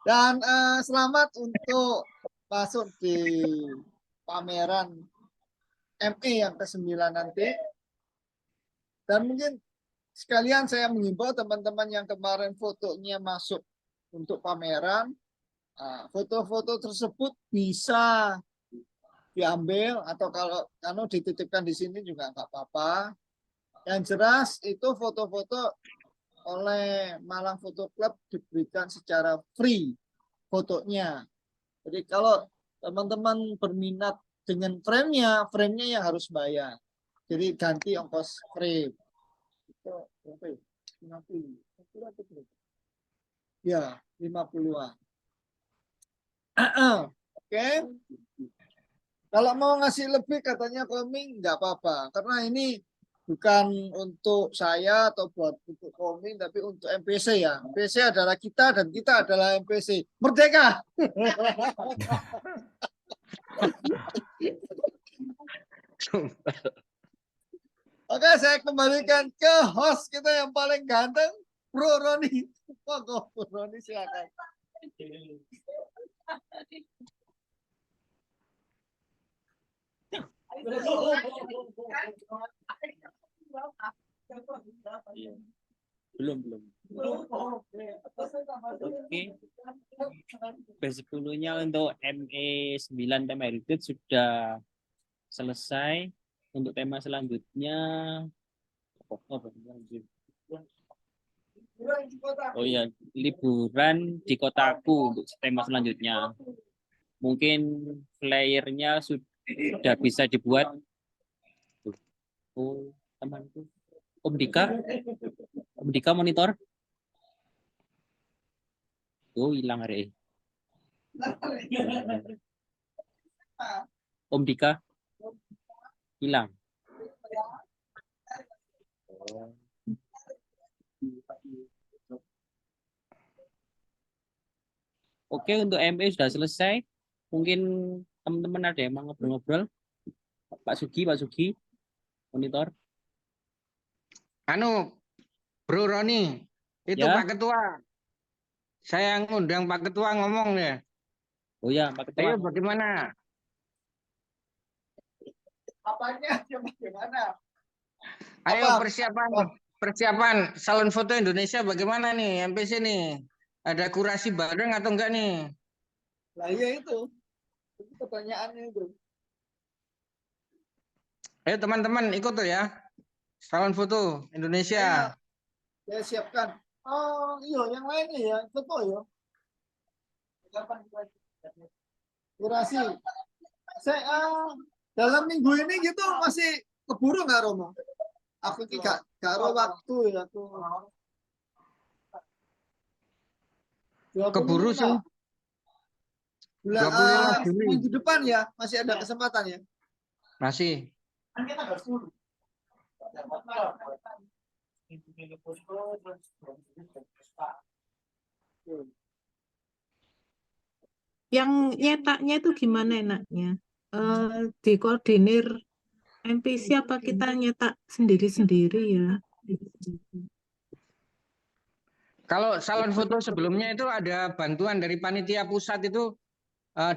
Dan selamat untuk masuk di pameran ME yang ke-9 nanti. Dan mungkin sekalian saya mengimbau teman-teman yang kemarin fotonya masuk untuk pameran, foto-foto tersebut bisa diambil atau kalau dititipkan di sini juga nggak apa-apa. Yang jelas itu foto-foto oleh Malang Photo Club diberikan secara free fotonya. Jadi kalau teman-teman berminat dengan frame-nya yang harus bayar. Jadi ganti ongkos frame. Itu 50. Ya, 50-an. Oke. Kalau mau ngasih lebih katanya koming nggak apa-apa. Karena ini bukan untuk saya atau untuk koming, tapi untuk MPC ya. MPC adalah kita dan kita adalah MPC. Merdeka! Oke, saya kembalikan ke host kita yang paling ganteng, Bro Roni. Monggo, Bro Roni silakan. Belum. Oke. B10-nya untuk ME9 tema heritage sudah selesai. Untuk tema selanjutnya oh ya, liburan di kotaku untuk tema selanjutnya. Mungkin flyernya sudah bisa dibuat. Oh, temanku. Om Dika monitor. Oh, hilang hari. Om Dika hilang. Oke, untuk ME sudah selesai. Mungkin teman-teman ada yang mau ngobrol-ngobrol. Pak Sugi, monitor. Anu, Bro Roni, itu Ya. Pak Ketua. Saya ngundang Pak Ketua ngomong ya. Oh ya, Pak Ketua. Ayo bagaimana? Apanya? Bagaimana? Ayo Apa? persiapan salon foto Indonesia bagaimana nih MPC nih? Ada kurasi bareng atau enggak nih? Lah iya itu. Itu pertanyaannya itu. Ayo teman-teman ikut tuh ya. Salon foto Indonesia. Saya siapkan. Oh iya, yang lainnya ya, foto ya. Durasi. Saya dalam minggu ini gitu masih keburu nggak Romo? Aku gak karo waktu ya aku. Keburu sih. 25 Juli. Minggu depan ya masih ada kesempatan ya. Masih. Yang nyetaknya itu gimana enaknya? Dikoordinir MPC apa kita nyetak sendiri-sendiri ya? Kalau salon foto sebelumnya itu ada bantuan dari panitia pusat itu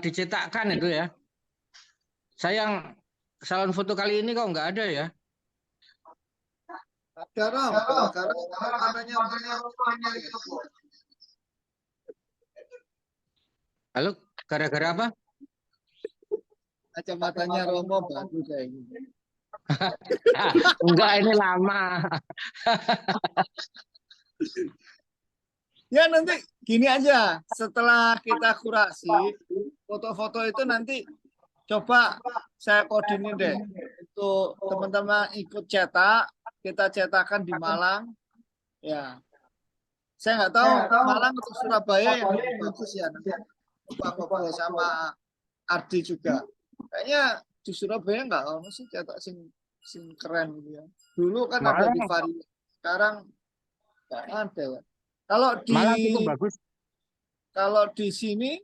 dicetakkan itu ya. Sayang salon foto kali ini kok nggak ada ya. Ada Rom, karena katanya Halo, gara-gara apa? kacamatanya Romo bagus kayak gitu. Enggak, ini lama. Ya nanti gini aja, setelah kita kurasi foto-foto itu nanti coba saya koordinir deh untuk teman-teman ikut cetak, kita cetakkan di Malang. Ya, saya nggak tahu Malang atau Surabaya yang lebih bagus ya nanti. Pak Kopo sama Ardi juga. Kayaknya di Surabaya nggak ono sih cetak sing keren gitu ya. Dulu kan ada di Vari, sekarang nggak ada ya. Kalau di Malang itu bagus. Kalau di sini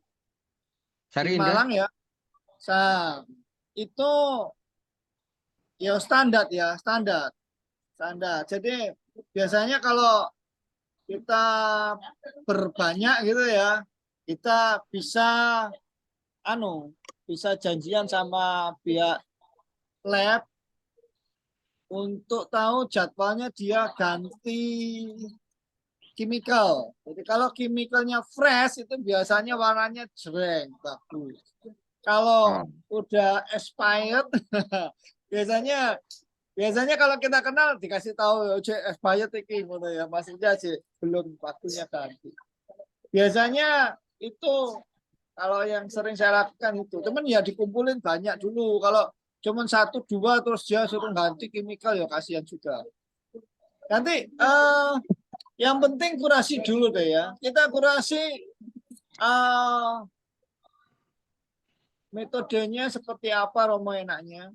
Sari di Indah. Malang ya, itu ya standar ya standar. Jadi biasanya kalau kita berbanyak gitu ya, kita bisa bisa janjian sama pihak lab untuk tahu jadwalnya dia ganti chemical. Jadi kalau chemicalnya fresh itu biasanya warnanya jreng, bagus. Kalau udah expired biasanya kalau kita kenal dikasih tahu expired iki ngono ya, maksudnya sih belum waktunya ganti. Biasanya itu kalau yang sering saya lakukan itu, teman ya dikumpulin banyak dulu. Kalau cuma 1, 2 terus dia suruh ganti chemical ya kasihan juga. Nanti yang penting kurasi dulu deh ya. Kita kurasi metodenya seperti apa Romo enaknya.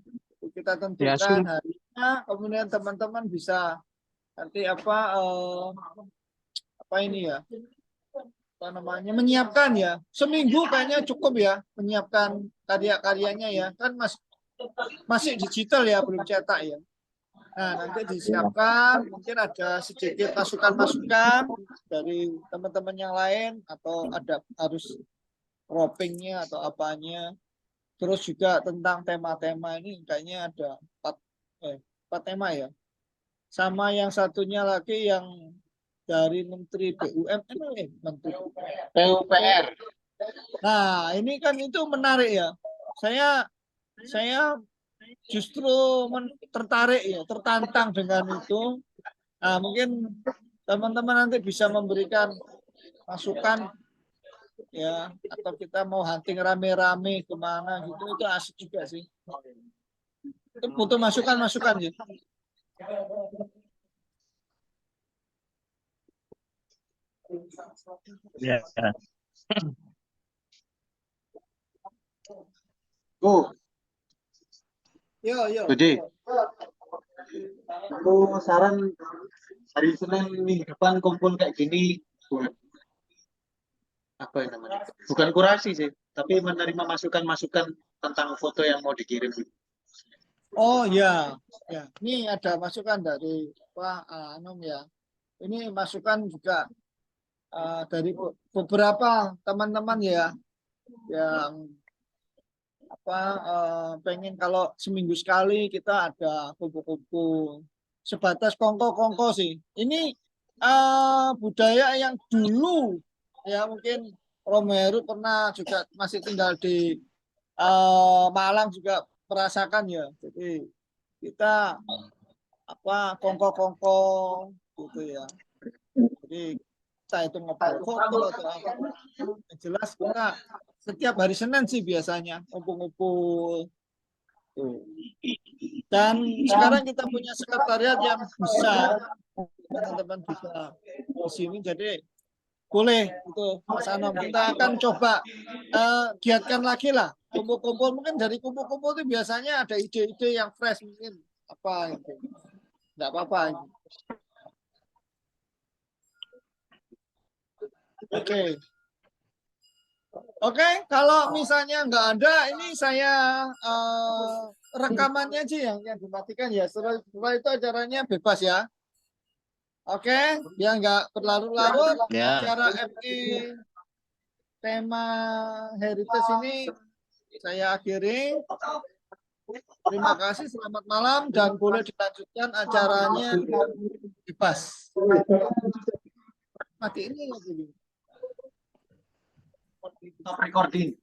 Kita tentukan harinya, kemudian teman-teman bisa nanti apa ini ya. Apa namanya? Menyiapkan ya. Seminggu kayaknya cukup ya menyiapkan karya-karyanya ya. Kan masih digital ya, belum cetak ya. Nah, nanti disiapkan, mungkin ada sedikit masukan-masukan dari teman-teman yang lain, atau ada harus croppingnya atau apanya. Terus juga tentang tema-tema ini kayaknya ada 4 tema ya. Sama yang satunya lagi yang dari Menteri BUMN, Menteri PUPR. Nah, ini kan itu menarik ya. Saya justru tertarik ya, tertantang dengan itu. Nah, mungkin teman-teman nanti bisa memberikan masukan ya, atau kita mau hunting rame-rame kemana gitu, itu asik juga sih. Itu butuh masukan-masukan gitu. Ya. Yo. Jadi, aku saran hari Senin minggu depan kumpul kayak gini apa yang namanya? Bukan kurasi sih, tapi menerima masukan-masukan tentang foto yang mau dikirim. Oh ya, ya. Ini ada masukan dari Pak Anum ya. Ini masukan juga dari beberapa teman-teman ya yang pengen kalau seminggu sekali kita ada kumpul-kumpul sebatas kongko-kongko sih. Ini budaya yang dulu ya mungkin Romo Heru pernah juga masih tinggal di Malang juga merasakan ya. Jadi kita kongko-kongko gitu ya. Jadi kita itu ngupload foto atau apa. Yang jelas kita setiap hari Senin sih biasanya ngumpul-ngumpul. Dan sekarang kita punya sekretariat yang besar, teman-teman bisa di sini. Jadi boleh itu Mas Anom, kita akan coba giatkan lagi lah kumpul-kumpul. Mungkin dari kumpul-kumpul itu biasanya ada ide-ide yang fresh mungkin apa itu. Enggak apa-apa. Oke, kalau misalnya nggak ada, ini saya rekamannya aja yang dimatikan ya. Setelah itu acaranya bebas ya. Oke, ya nggak berlarut-larut. Ya. Acara FI tema Heritage ini saya akhiri. Terima kasih, selamat malam, dan boleh dilanjutkan acaranya bebas. Mati ini lagi. Stop recording.